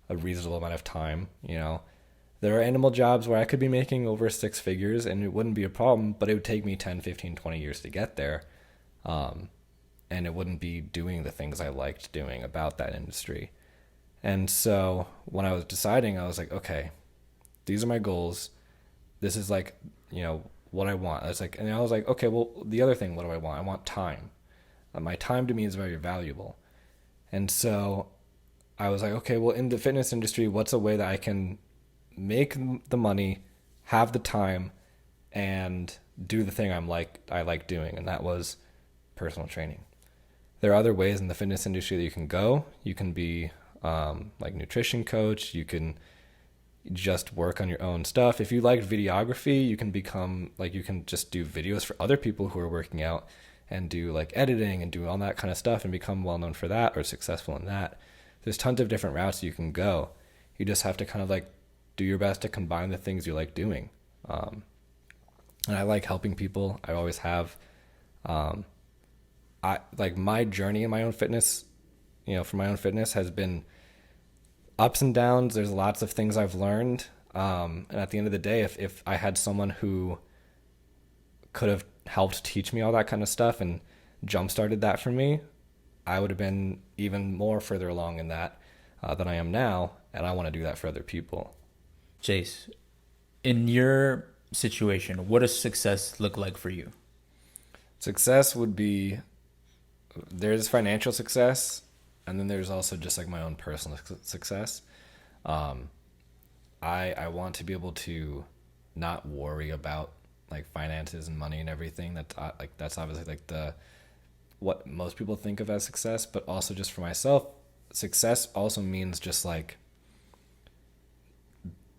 a reasonable amount of time. There are animal jobs where I could be making over 6 figures and it wouldn't be a problem, but it would take me 10, 15, 20 years to get there. And it wouldn't be doing the things I liked doing about that industry. And so when I was deciding, I was like, okay, these are my goals. This is like, what I want. And I was like, okay, well, the other thing, what do I want? I want time. My time to me is very valuable. And so I was like, okay, well, in the fitness industry, what's a way that I can make the money, have the time, and do the thing I like doing? And that was personal training. There are other ways in the fitness industry that you can go. You can be like nutrition coach. You can just work on your own stuff. If you like videography, you can become like, you can just do videos for other people who are working out and do like editing and do all that kind of stuff and become well known for that or successful in that. There's tons of different routes you can go. You just have to kind of like do your best to combine the things you like doing. And I like helping people. I always have. I like my journey in my own fitness, for my own fitness has been ups and downs. There's lots of things I've learned. And at the end of the day, if I had someone who could have helped teach me all that kind of stuff and jump-started that for me, I would have been even more further along in that than I am now. And I want to do that for other people. Jayce, in your situation, what does success look like for you? Success would be, there's financial success, and then there's also just like my own personal success. I want to be able to not worry about like finances and money and everything. That's obviously like what most people think of as success, but also just for myself, success also means just like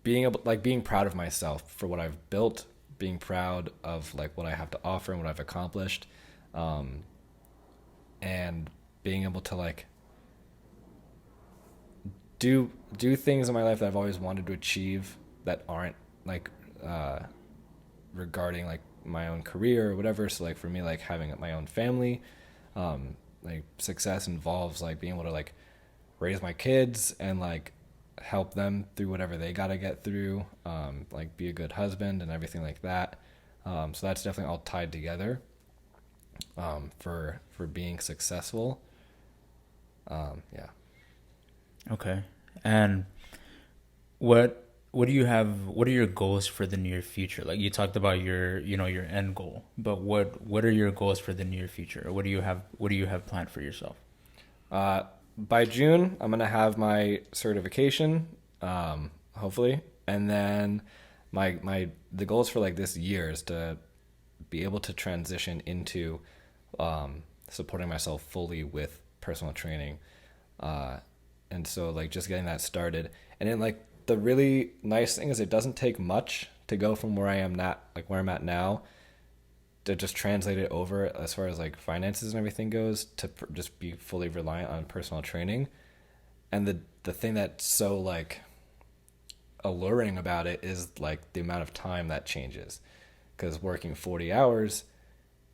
being proud of myself for what I've built, being proud of like what I have to offer and what I've accomplished, and being able to like do things in my life that I've always wanted to achieve that aren't like regarding like my own career or whatever. So like for me, like having my own family, like success involves like being able to like raise my kids and like help them through whatever they got to get through, like be a good husband and everything like that. So that's definitely all tied together for being successful. Yeah. Okay. And what do you have, what are your goals for the near future? Like you talked about your end goal, but what are your goals for the near future? What do you have planned for yourself? By June, I'm going to have my certification, hopefully. And then the goals for like this year is to be able to transition into supporting myself fully with personal training. And so like just getting that started. And then like the really nice thing is it doesn't take much to go from where I'm at now to just translate it over as far as like finances and everything goes to just be fully reliant on personal training. And the thing that's so like alluring about it is like the amount of time that changes, because working 40 hours,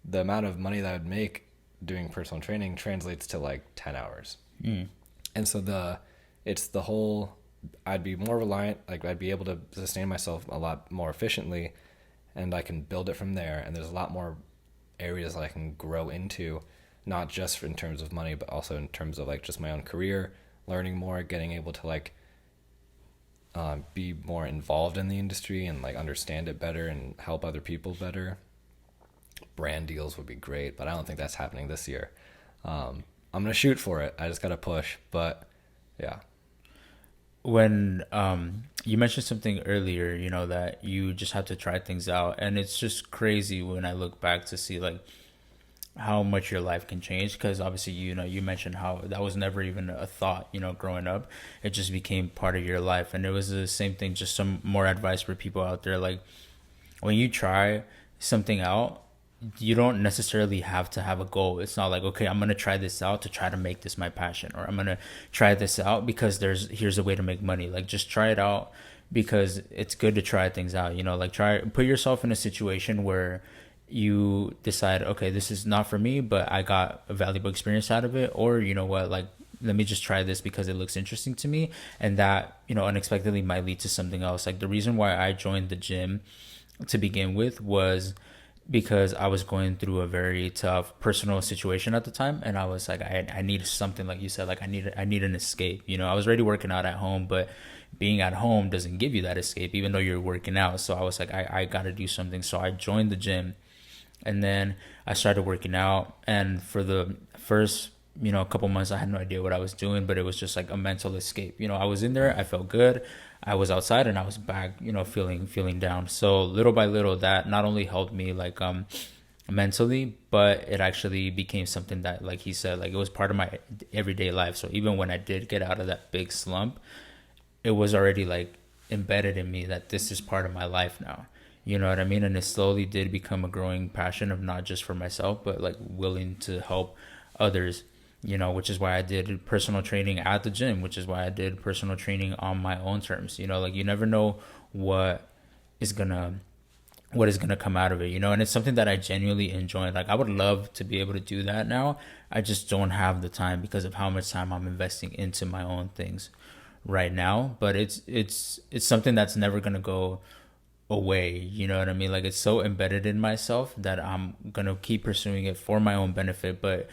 the amount of money that I would make doing personal training translates to like 10 hours. And so I'd be more reliant, like I'd be able to sustain myself a lot more efficiently, and I can build it from there. And there's a lot more areas that I can grow into, not just in terms of money, but also in terms of like just my own career, learning more, getting able to like be more involved in the industry and like understand it better and help other people better. Brand deals would be great, but I don't think that's happening this year. I'm going to shoot for it. I just got to push, but yeah. When you mentioned something earlier, that you just have to try things out, and it's just crazy when I look back to see like how much your life can change, because obviously you mentioned how that was never even a thought growing up. It just became part of your life. And it was the same thing, just some more advice for people out there, like when you try something out, you don't necessarily have to have a goal. It's not like, okay, I'm going to try this out to try to make this my passion, or I'm going to try this out because here's a way to make money. Like just try it out because it's good to try things out, like put yourself in a situation where you decide, okay, this is not for me, but I got a valuable experience out of it. Or you know what, like, let me just try this because it looks interesting to me. And that, unexpectedly might lead to something else. Like the reason why I joined the gym to begin with was because I was going through a very tough personal situation at the time, and I was like, I need something, like you said, like I need an escape. I was already working out at home, but being at home doesn't give you that escape, even though you're working out. So I was like, I got to do something. So I joined the gym, and then I started working out. And for the first, a couple months, I had no idea what I was doing, but it was just like a mental escape. I was in there, I felt good. I was outside, and I was back, feeling down. So little by little, that not only helped me like mentally, but it actually became something that, like he said, like it was part of my everyday life. So even when I did get out of that big slump, it was already like embedded in me that this is part of my life now. You know what I mean? And it slowly did become a growing passion of not just for myself, but like willing to help others, which is why I did personal training at the gym, which is why I did personal training on my own terms. Like you never know what is gonna come out of it, and it's something that I genuinely enjoy. Like I would love to be able to do that now. I just don't have the time because of how much time I'm investing into my own things right now. But it's something that's never gonna go away. You know what I mean? Like it's so embedded in myself that I'm gonna keep pursuing it for my own benefit. But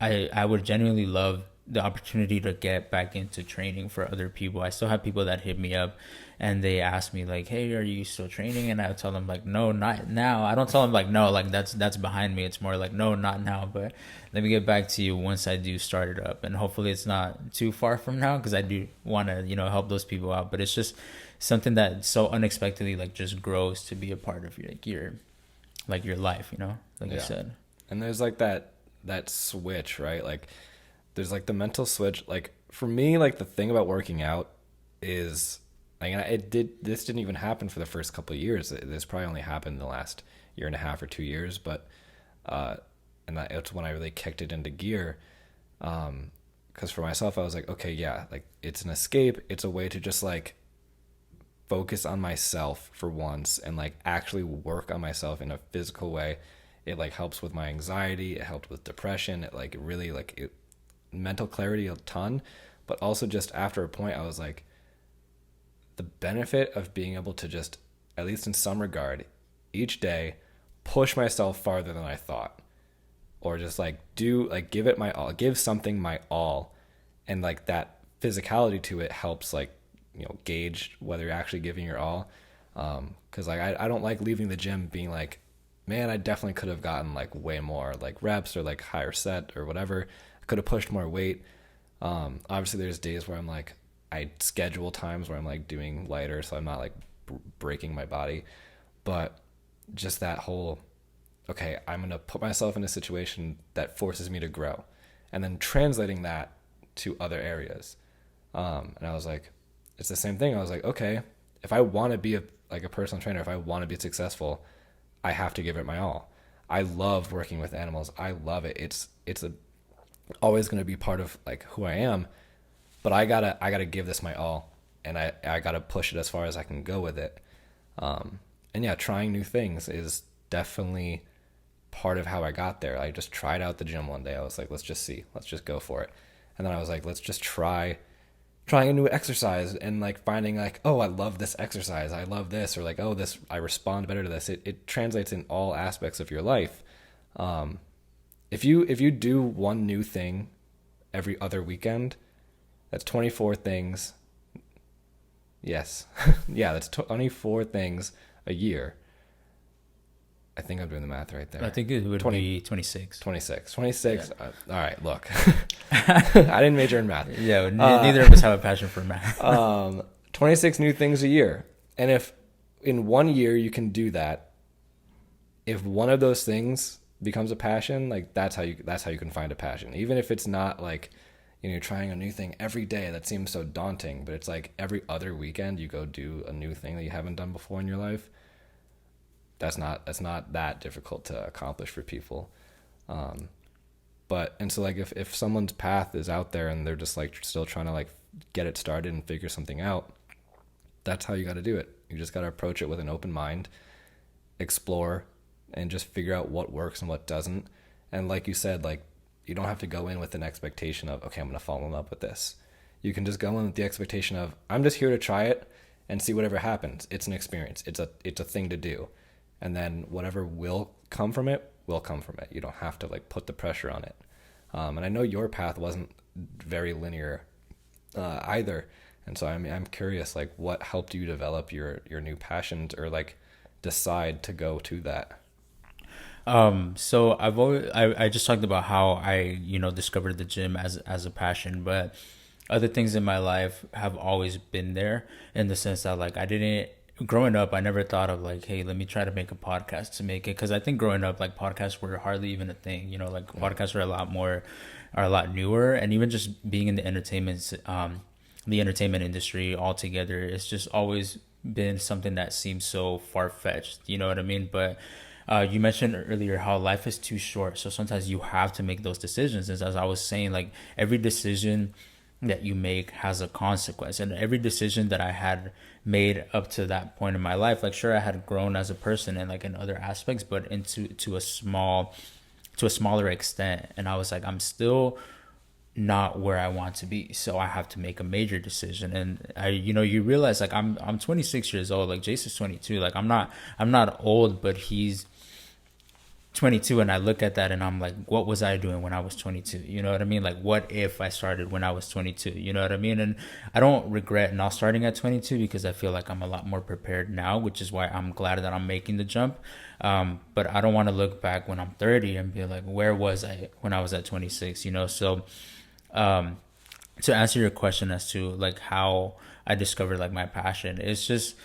I would genuinely love the opportunity to get back into training for other people. I still have people that hit me up and they ask me like, hey, are you still training? And I tell them like, no, not now. I don't tell them like, no, like that's behind me. It's more like, no, not now, but let me get back to you once I do start it up. And hopefully it's not too far from now, because I do want to, help those people out. But it's just something that so unexpectedly like just grows to be a part of your life, like I said. And there's like that switch, right? Like there's like the mental switch. Like for me, like the thing about working out is like this didn't even happen for the first couple of years. This probably only happened in the last year and a half or 2 years, but and it's when I really kicked it into gear. Because for myself, I was like, okay, yeah, like it's an escape. It's a way to just like focus on myself for once and like actually work on myself in a physical way. It like helps with my anxiety. It helped with depression. It like really like mental clarity a ton. But also just after a point, I was like, the benefit of being able to just, at least in some regard, each day push myself farther than I thought, or just like give it my all, give something my all, and like that physicality to it helps like gauge whether you're actually giving your all. Because like I don't like leaving the gym being like, man, I definitely could have gotten like way more like reps or like higher set or whatever. I could have pushed more weight. Obviously there's days where I'm like, I schedule times where I'm like doing lighter, so I'm not like breaking my body. But just that whole, okay, I'm going to put myself in a situation that forces me to grow, and then translating that to other areas. And I was like, it's the same thing. I was like, okay, if I want to be a personal trainer, if I want to be successful, I have to give it my all. I love working with animals. I love it. It's always going to be part of like who I am. But I gotta give this my all, and I gotta push it as far as I can go with it. And yeah, trying new things is definitely part of how I got there. I just tried out the gym one day. I was like, let's just go for it. And then I was like, let's just trying a new exercise, and like finding like, oh, I love this exercise. I love this, or like, oh, this, I respond better to this. It translates in all aspects of your life. If you do one new thing every other weekend, that's 24 things. Yes. Yeah, that's 24 things a year. I think I'm doing the math right there. I think it would be 26. 26. Yeah. All right, look. I didn't major in math. Yeah, neither of us have a passion for math. 26 new things a year. And if in 1 year you can do that, if one of those things becomes a passion, like that's how you can find a passion. Even if it's not like, you're trying a new thing every day, that seems so daunting, but it's like every other weekend you go do a new thing that you haven't done before in your life. That's not that difficult to accomplish for people. And so like if someone's path is out there and they're just like still trying to like get it started and figure something out, that's how you got to do it. You just got to approach it with an open mind, explore, and just figure out what works and what doesn't. And like you said, like, you don't have to go in with an expectation of, okay, I'm going to fall in love with this. You can just go in with the expectation of, I'm just here to try it and see whatever happens. It's an experience. It's a thing to do. And then whatever will come from it will come from it. You don't have to like put the pressure on it. And I know your path wasn't very linear either. And so I'm curious, like, what helped you develop your new passions, or like decide to go to that? So I just talked about how I, discovered the gym as a passion, but other things in my life have always been there, in the sense that, like, I didn't growing up, I never thought of, like, hey, let me try to make a podcast to make it, because I think growing up, like, podcasts were hardly even a thing. Like, podcasts are a lot newer, and even just being in the entertainment industry altogether, it's just always been something that seems so far fetched. You know what I mean? But you mentioned earlier how life is too short, so sometimes you have to make those decisions. And as I was saying, like, every decision that you make has a consequence, and every decision that I had made up to that point in my life, like, sure, I had grown as a person and, like, in other aspects, but into to a smaller extent, and I was like, I'm still not where I want to be, so I have to make a major decision. And you realize, like, I'm 26 years old, like, Jayce is 22, like, I'm not old, but he's 22, and I look at that and I'm like, what was I doing when I was 22? You know what I mean? Like, what if I started when I was 22? You know what I mean? And I don't regret not starting at 22, because I feel like I'm a lot more prepared now, which is why I'm glad that I'm making the jump. But I don't want to look back when I'm 30 and be like, where was I when I was at 26? So to answer your question as to, like, how I discovered, like, my passion, it's just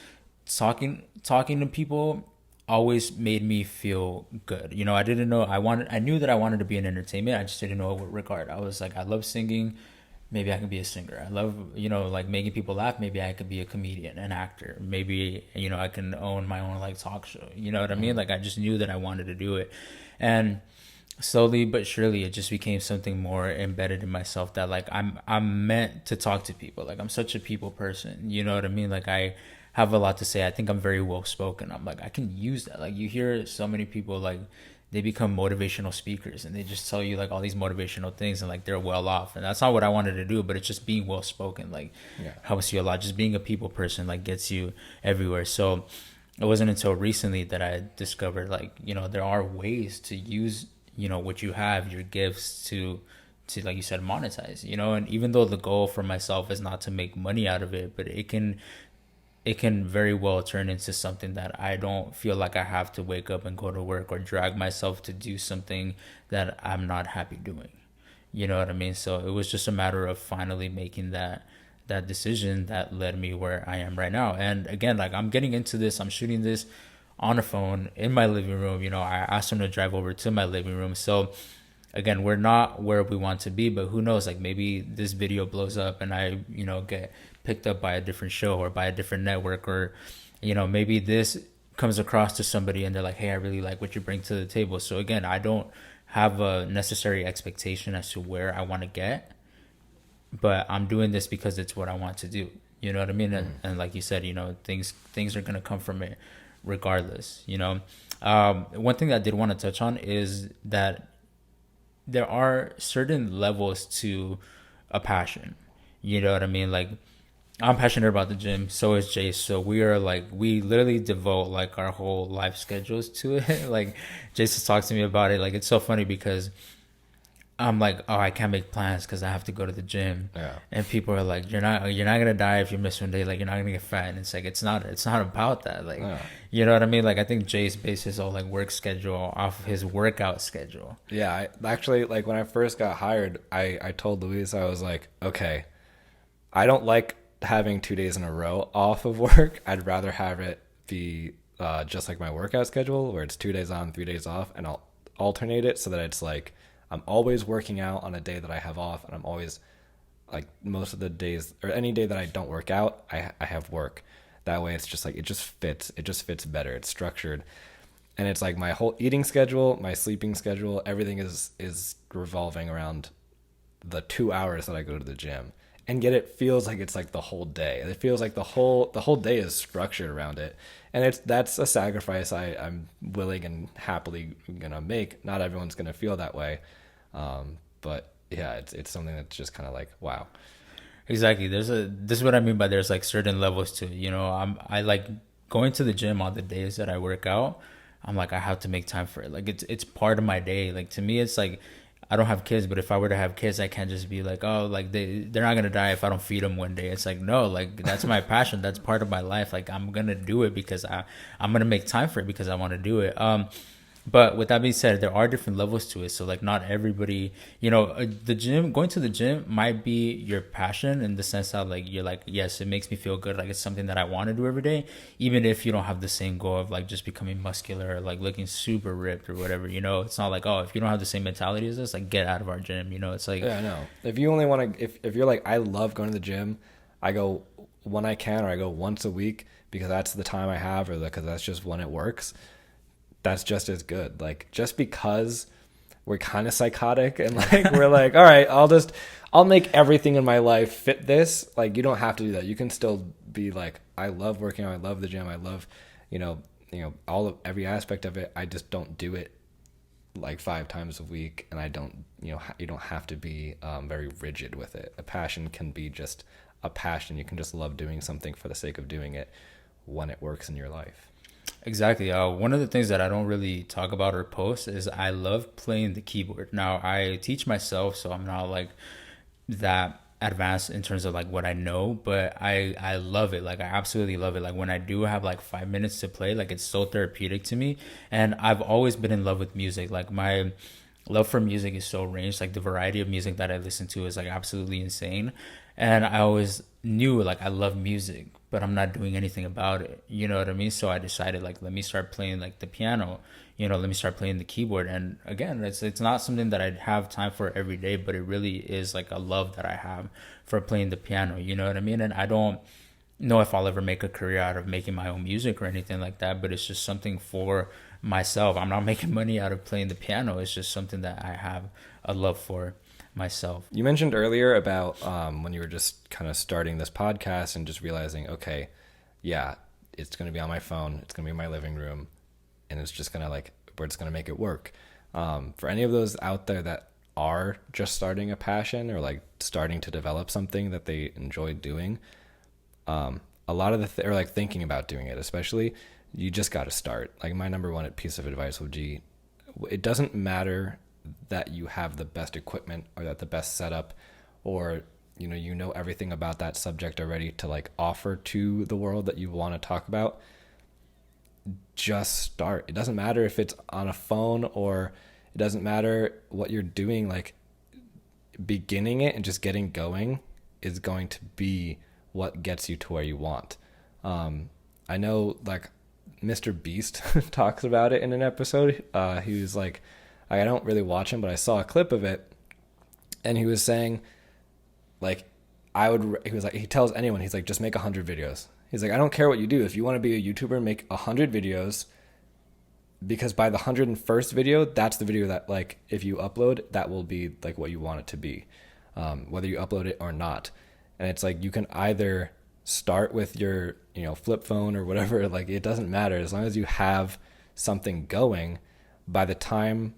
talking to people always made me feel good. I didn't know I knew that I wanted to be in entertainment. I just didn't know what regard. I was like, I love singing. Maybe I can be a singer. I love, like, making people laugh. Maybe I could be a comedian, an actor. Maybe, I can own my own, like, talk show. You know what I mean? Like, I just knew that I wanted to do it. And slowly but surely, it just became something more embedded in myself, that, like, I'm meant to talk to people. Like, I'm such a people person. You know what I mean? Like, I have a lot to say. I think I'm very well spoken. I'm like, I can use that. Like, you hear so many people, like, they become motivational speakers and they just tell you, like, all these motivational things, and, like, they're well off. And that's not what I wanted to do, but it's just being well spoken, like, Yeah. helps you a lot. Just being a people person, like, gets you everywhere. So it wasn't until recently that I discovered, like, there are ways to use, what you have, your gifts, to, like you said, monetize. And even though the goal for myself is not to make money out of it, but it can very well turn into something that I don't feel like I have to wake up and go to work or drag myself to do something that I'm not happy doing. You know what I mean? So it was just a matter of finally making that decision that led me where I am right now. And again, like, I'm getting into this, I'm shooting this on a phone in my living room. I asked him to drive over to my living room. So again, we're not where we want to be, but who knows? Like, maybe this video blows up and I, get picked up by a different show or by a different network, or, maybe this comes across to somebody and they're like, hey, I really like what you bring to the table. So again, I don't have a necessary expectation as to where I want to get, but I'm doing this because it's what I want to do. You know what I mean? And like you said, things are going to come from it regardless. One thing that I did want to touch on is that there are certain levels to a passion. You know what I mean? Like, I'm passionate about the gym. So is Jayce. So we literally devote, like, our whole life schedules to it. Like, Jayce talks to me about it. Like, it's so funny because I'm like, oh, I can't make plans because I have to go to the gym. Yeah. And people are like, you're not gonna die if you miss one day. Like, you're not gonna get fat. And it's like, it's not about that. Like, Yeah. you know what I mean? Like, I think Jayce bases his whole, like, work schedule off of his workout schedule. Yeah, I actually, like, when I first got hired, I told Luis, I was like, okay, I don't like having 2 days in a row off of work. I'd rather have it be just like my workout schedule, where it's 2 days on, 3 days off, and I'll alternate it so that it's like I'm always working out on a day that I have off, and I'm always, like, most of the days, or any day that I don't work out, I have work. That way it's just like, it just fits better. It's structured. And it's like my whole eating schedule, my sleeping schedule, everything is revolving around the 2 hours that I go to the gym. And yet it feels like it's like the whole day. It feels like the whole day is structured around it. And that's a sacrifice I'm willing and happily gonna make. Not everyone's gonna feel that way. But yeah, it's something that's just kind of like, wow. Exactly. This is what I mean by there's, like, certain levels to it. I like going to the gym on the days that I work out. I'm like, I have to make time for it. Like, it's part of my day. Like, to me, it's like, I don't have kids, but if I were to have kids, I can't just be like, oh, like they're not gonna die if I don't feed them one day. It's like, no, like that's my passion. That's part of my life. Like I'm gonna do it because I'm gonna make time for it because I want to do it. But with that being said, there are different levels to it. So like not everybody, the gym, going to the gym might be your passion in the sense that like you're like, yes, it makes me feel good. Like it's something that I want to do every day, even if you don't have the same goal of like just becoming muscular or like looking super ripped or whatever. It's not like, oh, if you don't have the same mentality as us, like get out of our gym. It's like, Yeah, I know. If you only want to, if you're like, I love going to the gym, I go when I can, or I go once a week because that's the time I have, or because that's just when it works. That's just as good. Like just because we're kind of psychotic and like we're like, all right, I'll make everything in my life fit this. Like you don't have to do that. You can still be like, I love working out, I love the gym, I love, all of every aspect of it. I just don't do it like 5 times a week, and I don't, you don't have to be very rigid with it. A passion can be just a passion. You can just love doing something for the sake of doing it when it works in your life. exactly. One of the things that I don't really talk about or post is I love playing the keyboard. Now, I teach myself, so I'm not like that advanced in terms of like what I know, but I love it. Like I absolutely love it. Like when I do have like 5 minutes to play, like it's so therapeutic to me. And I've always been in love with music. Like my love for music is so ranged. Like the variety of music that I listen to is like absolutely insane. And I always knew like I love music, but I'm not doing anything about it. You know what I mean? So I decided like let me start playing like the piano. Let me start playing the keyboard. And again, it's not something that I'd have time for every day, but it really is like a love that I have for playing the piano. You know what I mean? And I don't know if I'll ever make a career out of making my own music or anything like that, but it's just something for myself. I'm not making money out of playing the piano. It's just something that I have a love for myself. You mentioned earlier about when you were just kind of starting this podcast and just realizing, okay, yeah, it's going to be on my phone, it's going to be in my living room, and it's just going to like, we're just going to make it work. For any of those out there that are just starting a passion or like starting to develop something that they enjoy doing, a lot of or like thinking about doing it, especially, you just got to start. Like my number one piece of advice would be, it doesn't matter that you have the best equipment or that the best setup, or you know everything about that subject already to like offer to the world that you want to talk about. Just start. It doesn't matter if it's on a phone, or it doesn't matter what you're doing. Like beginning it and just getting going is going to be what gets you to where you want. I know like Mr. Beast talks about it in an episode. He was like, I don't really watch him, but I saw a clip of it, and he was saying, like, he tells anyone, he's like, just make 100 videos. He's like, I don't care what you do. If you want to be a YouTuber, make 100 videos, because by the 101st video, that's the video that, like, if you upload, that will be like what you want it to be, whether you upload it or not. And it's like, you can either start with your, flip phone or whatever, like, it doesn't matter. As long as you have something going, by the time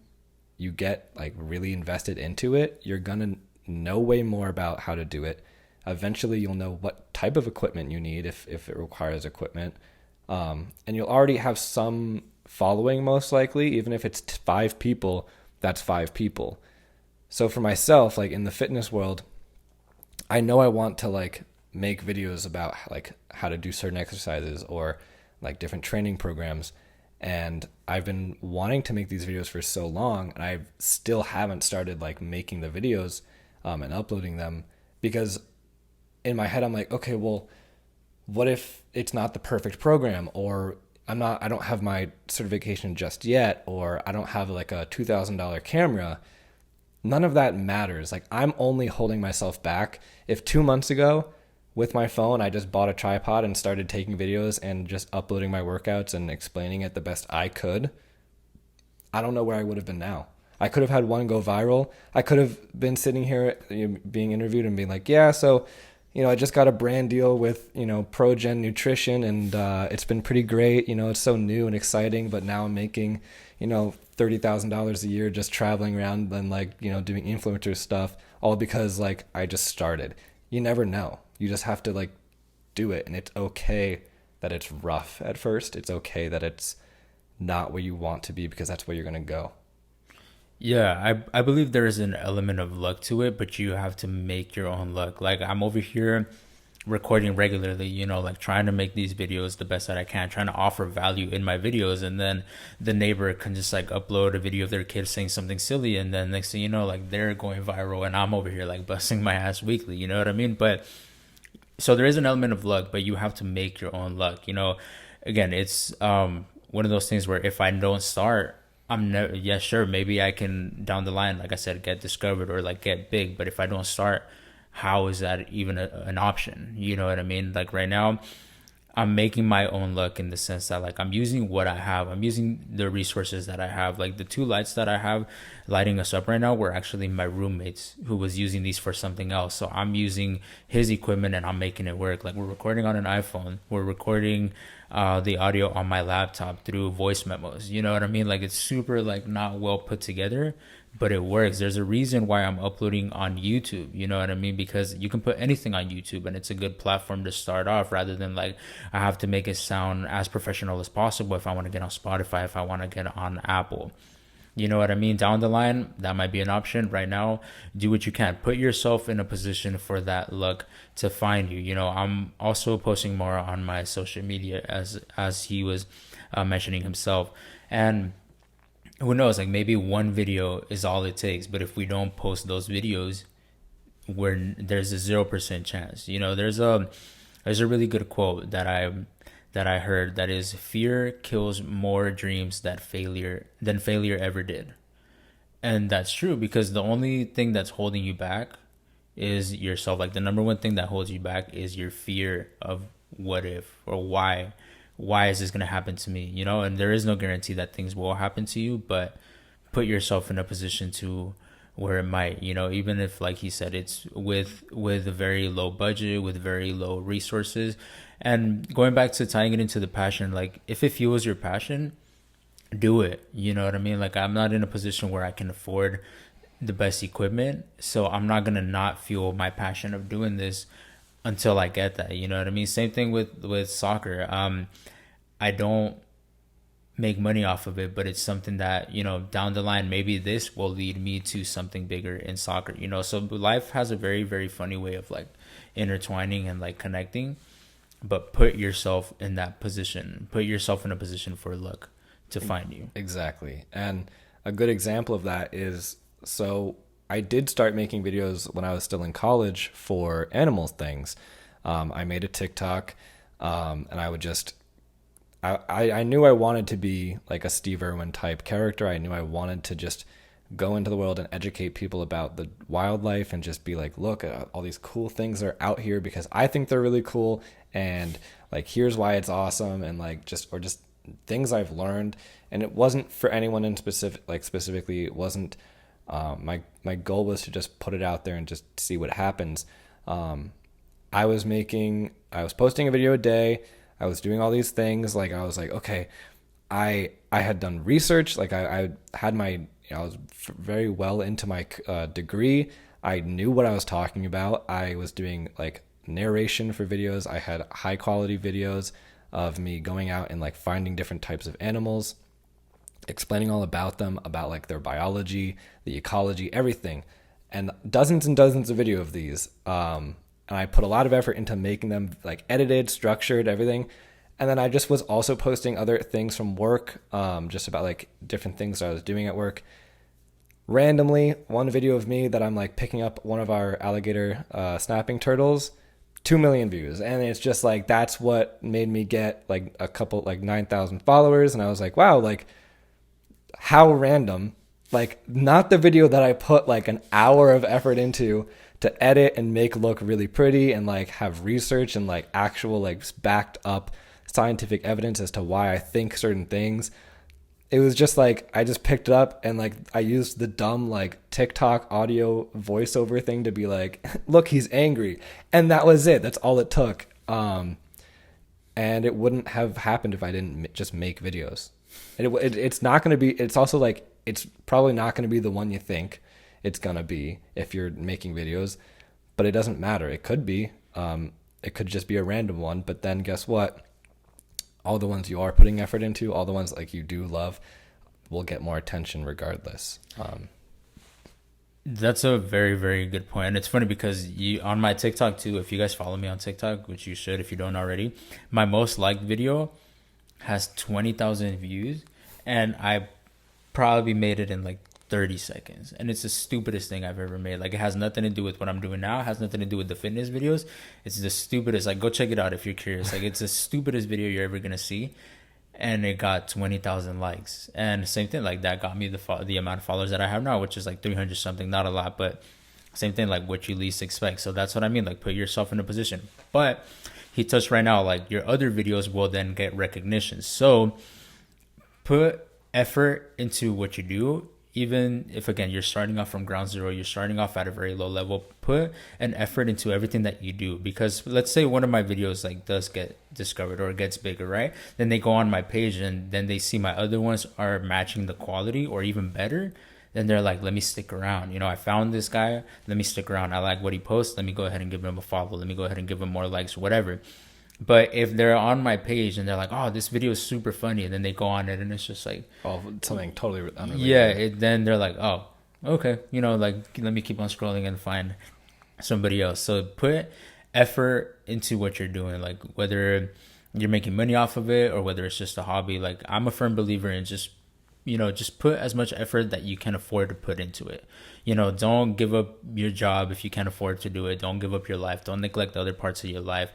you get like really invested into it, you're gonna know way more about how to do it. Eventually you'll know what type of equipment you need if it requires equipment, and you'll already have some following, most likely. Even if it's 5 people, that's 5 people. So for myself, like in the fitness world, I know I want to like make videos about like how to do certain exercises or like different training programs. And I've been wanting to make these videos for so long, and I still haven't started like making the videos and uploading them, because in my head I'm like, okay, well, what if it's not the perfect program, or I don't have my certification just yet, or I don't have like a $2,000 camera. None of that matters. Like I'm only holding myself back. If 2 months ago with my phone, I just bought a tripod and started taking videos and just uploading my workouts and explaining it the best I could, I don't know where I would have been now. I could have had one go viral. I could have been sitting here being interviewed and being like, yeah, so, I just got a brand deal with, ProGen Nutrition, and it's been pretty great. It's so new and exciting, but now I'm making, $30,000 a year just traveling around and like, doing influencer stuff, all because like I just started. You never know. You just have to like do it. And it's okay that it's rough at first. It's okay that it's not where you want to be, because that's where you're going to go. Yeah, I believe there is an element of luck to it, but you have to make your own luck. Like I'm over here recording regularly, like trying to make these videos the best that I can, trying to offer value in my videos, and then the neighbor can just like upload a video of their kid saying something silly, and then next thing you know, like they're going viral, and I'm over here like busting my ass weekly. You know what I mean? But so there is an element of luck, but you have to make your own luck. Again, it's one of those things where if I don't start, I'm never. Yeah, sure, maybe I can down the line, like I said, get discovered or like get big. But if I don't start, how is that even an option? You know what I mean? Like right now, I'm making my own luck in the sense that like I'm using what I have. I'm using the resources that I have. Like the two lights that I have lighting us up right now were actually my roommates who was using these for something else. So I'm using his equipment and I'm making it work. Like we're recording on an iPhone. We're recording the audio on my laptop through voice memos. You know what I mean? Like it's super like not well put together, but it works. There's a reason why I'm uploading on YouTube. You know what I mean? Because you can put anything on YouTube and it's a good platform to start off rather than like I have to make it sound as professional as possible if I want to get on Spotify, if I want to get on Apple. You know what I mean? Down the line, that might be an option. Right now, do what you can. Put yourself in a position for that luck to find you. I'm also posting more on my social media as he was mentioning himself. And who knows, like maybe one video is all it takes. But if we don't post those videos, where there's a 0% chance. There's a really good quote that I heard that is fear kills more dreams than failure ever did. And that's true because the only thing that's holding you back is yourself. Like the number one thing that holds you back is your fear of what if or why is this going to happen to me, and there is no guarantee that things will happen to you, but put yourself in a position to where it might, even if like he said it's with a very low budget, with very low resources. And going back to tying it into the passion, like if it fuels your passion, do it. You know what I mean? Like I'm not in a position where I can afford the best equipment, so I'm not gonna not fuel my passion of doing this until I get that. You know what I mean? Same thing with soccer. I don't make money off of it, but it's something that, down the line, maybe this will lead me to something bigger in soccer. So life has a very, very funny way of like intertwining and like connecting, but put yourself in that position, put yourself in a position for luck to find you. Exactly. And a good example of that is, so I did start making videos when I was still in college for animal things. I made a TikTok, and I would just, I knew I wanted to be like a Steve Irwin type character. I knew I wanted to just go into the world and educate people about the wildlife and just be like, look at all these cool things that are out here because I think they're really cool. And like, here's why it's awesome. And like, just things I've learned. And it wasn't for anyone in specifically, it wasn't, my goal was to just put it out there and just see what happens. I was posting a video a day. I was doing all these things. Like I was like, okay, I had done research. Like I had I was very well into my degree. I knew what I was talking about. I was doing like narration for videos. I had high quality videos of me going out and like finding different types of animals, explaining all about them, about like their biology, the ecology, everything, and dozens of video of these. And I put a lot of effort into making them like edited, structured, everything. And then I just was also posting other things from work, just about like different things that I was doing at work. Randomly, one video of me that I'm like picking up one of our alligator snapping turtles, 2 million views. And it's just like, that's what made me get like a couple, like 9,000 followers. And I was like, wow, like how random, like not the video that I put like an hour of effort into to edit and make look really pretty and like have research and like actual like backed up scientific evidence as to why I think certain things. It was just like I just picked it up and like I used the dumb like TikTok audio voiceover thing to be like, look, he's angry. And that was it. That's all it took. And it wouldn't have happened if I didn't just make videos. And it's not going to be, it's also like, it's probably not going to be the one you think it's going to be if you're making videos, but it doesn't matter. It could be, it could just be a random one, but then guess what? All the ones you are putting effort into, all the ones like you do love, will get more attention regardless. That's a very, very good point. And it's funny because on my TikTok too, if you guys follow me on TikTok, which you should if you don't already, my most liked video has 20,000 views, and I probably made it in like 30 seconds. And it's the stupidest thing I've ever made. Like, it has nothing to do with what I'm doing now. It has nothing to do with the fitness videos. It's the stupidest. Like, go check it out if you're curious. Like, it's the stupidest video you're ever going to see. And it got 20,000 likes. And same thing, like, that got me the amount of followers that I have now, which is like 300 something. Not a lot, but same thing, like what you least expect. So that's what I mean. Like, put yourself in a position. But he touched right now, like, your other videos will then get recognition. So put effort into what you do. Even if, again, you're starting off from ground zero, you're starting off at a very low level, put an effort into everything that you do. Because let's say one of my videos like does get discovered or gets bigger, right? Then they go on my page and then they see my other ones are matching the quality or even better. Then they're like, let me stick around. You know, I found this guy. Let me stick around. I like what he posts. Let me go ahead and give him a follow. Let me go ahead and give him more likes, whatever. But if they're on my page and they're like, oh, this video is super funny, and then they go on it and it's just like, oh, something totally unrelated. Yeah, then they're like, oh, okay, you know, like, let me keep on scrolling and find somebody else. So put effort into what you're doing, like whether you're making money off of it or whether it's just a hobby. Like, I'm a firm believer in just, you know, just put as much effort that you can afford to put into it. You know, don't give up your job if you can't afford to do it. Don't give up your life. Don't neglect the other parts of your life.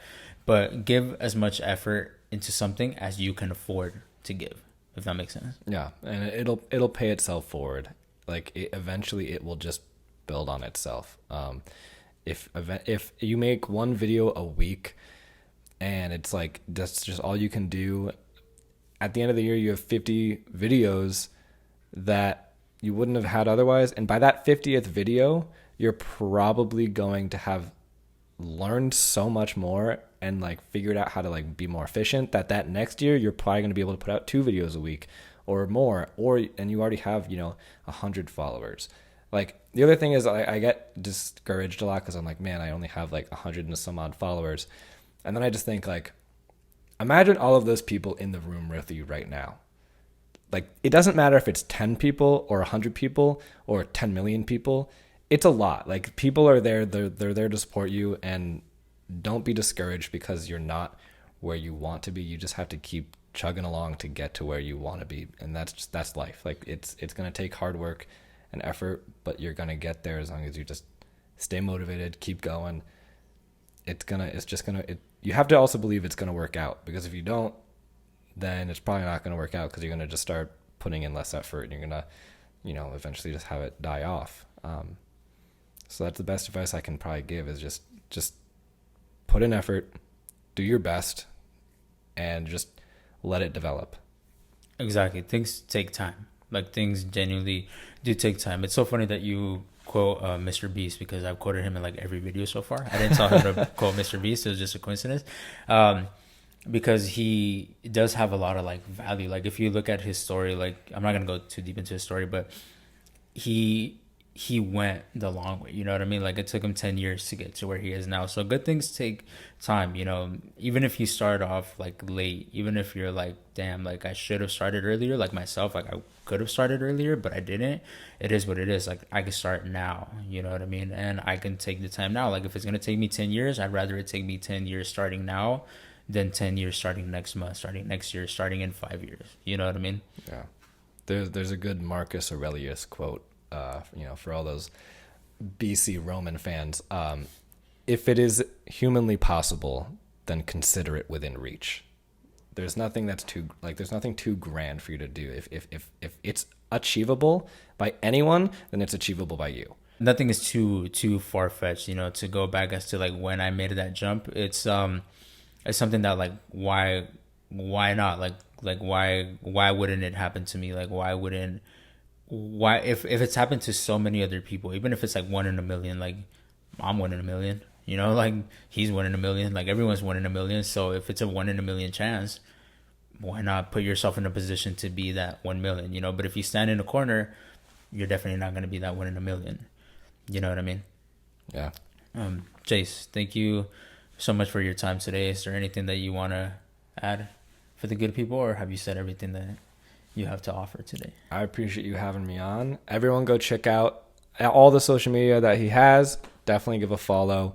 But give as much effort into something as you can afford to give, if that makes sense. Yeah, and it'll pay itself forward. Like, eventually it will just build on itself. If you make one video a week and it's like that's just all you can do, at the end of the year you have 50 videos that you wouldn't have had otherwise, and by that 50th video you're probably going to have learned so much more and like figured out how to like be more efficient that next year you're probably going to be able to put out 2 videos a week or more, and you already have, you know, 100 followers. Like, the other thing is I get discouraged a lot because I'm like, man, I only have like 100 and some odd followers. And then I just think, like, imagine all of those people in the room with you right now. Like, it doesn't matter if it's 10 people or 100 people or 10 million people. It's a lot. Like, people are there. They're there to support you, and don't be discouraged because you're not where you want to be. You just have to keep chugging along to get to where you want to be, and that's life. Like, it's going to take hard work and effort, but you're going to get there as long as you just stay motivated, keep going. You have to also believe it's going to work out, because if you don't, then it's probably not going to work out, because you're going to just start putting in less effort and you're going to, you know, eventually just have it die off. So that's the best advice I can probably give, is just put in effort, do your best, and just let it develop. Exactly. Things take time. Like, things genuinely do take time. It's so funny that you quote Mr. Beast, because I've quoted him in like every video so far. I didn't tell him to quote Mr. Beast. It was just a coincidence. Because he does have a lot of like value. Like, if you look at his story, like, I'm not going to go too deep into his story, but he went the long way, you know what I mean? Like, it took him 10 years to get to where he is now. So good things take time, you know. Even if you start off like late, even if you're like, damn, like, I should have started earlier, like myself, like I could have started earlier, but I didn't. It is what it is. Like, I can start now, you know what I mean? And I can take the time now. Like, if it's going to take me 10 years, I'd rather it take me 10 years starting now than 10 years starting next month, starting next year, starting in 5 years. You know what I mean? Yeah. There's a good Marcus Aurelius quote, you know, for all those BC Roman fans. If it is humanly possible, then consider it within reach. There's nothing there's nothing too grand for you to do. If it's achievable by anyone, then it's achievable by you. Nothing is too far-fetched, you know, to go back as to like when I made that jump. It's something that, like, why not? Like why wouldn't it happen to me? Like, why if it's happened to so many other people, even if it's like 1 in a million, like, I'm 1 in a million, you know, like, he's 1 in a million, like, everyone's 1 in a million. So if it's a 1 in a million chance, why not put yourself in a position to be that 1 million, you know? But if you stand in a corner, you're definitely not going to be that 1 in a million. You know what I mean? Yeah. Jayce, thank you so much for your time today. Is there anything that you want to add for the good people, or have you said everything that you have to offer today. I appreciate you having me on. Everyone go check out all the social media that he has. Definitely give a follow.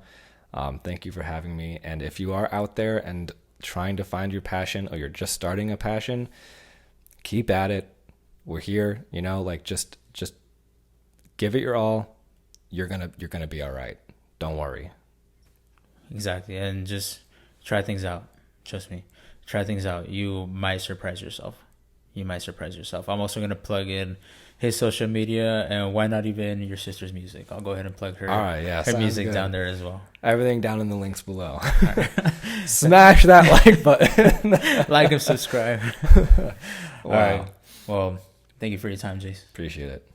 Thank you for having me. And if you are out there and trying to find your passion, or you're just starting a passion, keep at it. We're here, like just give it your all. You're gonna be all right. Don't worry. Exactly. And just try things out. Trust me. Try things out. You might surprise yourself. I'm also going to plug in his social media, and why not even your sister's music? I'll go ahead and plug her, all right, yeah, her music good. Down there as well. Everything down in the links below. Smash that like button. Like and subscribe. Wow. All right. Well, thank you for your time, Jayce. Appreciate it.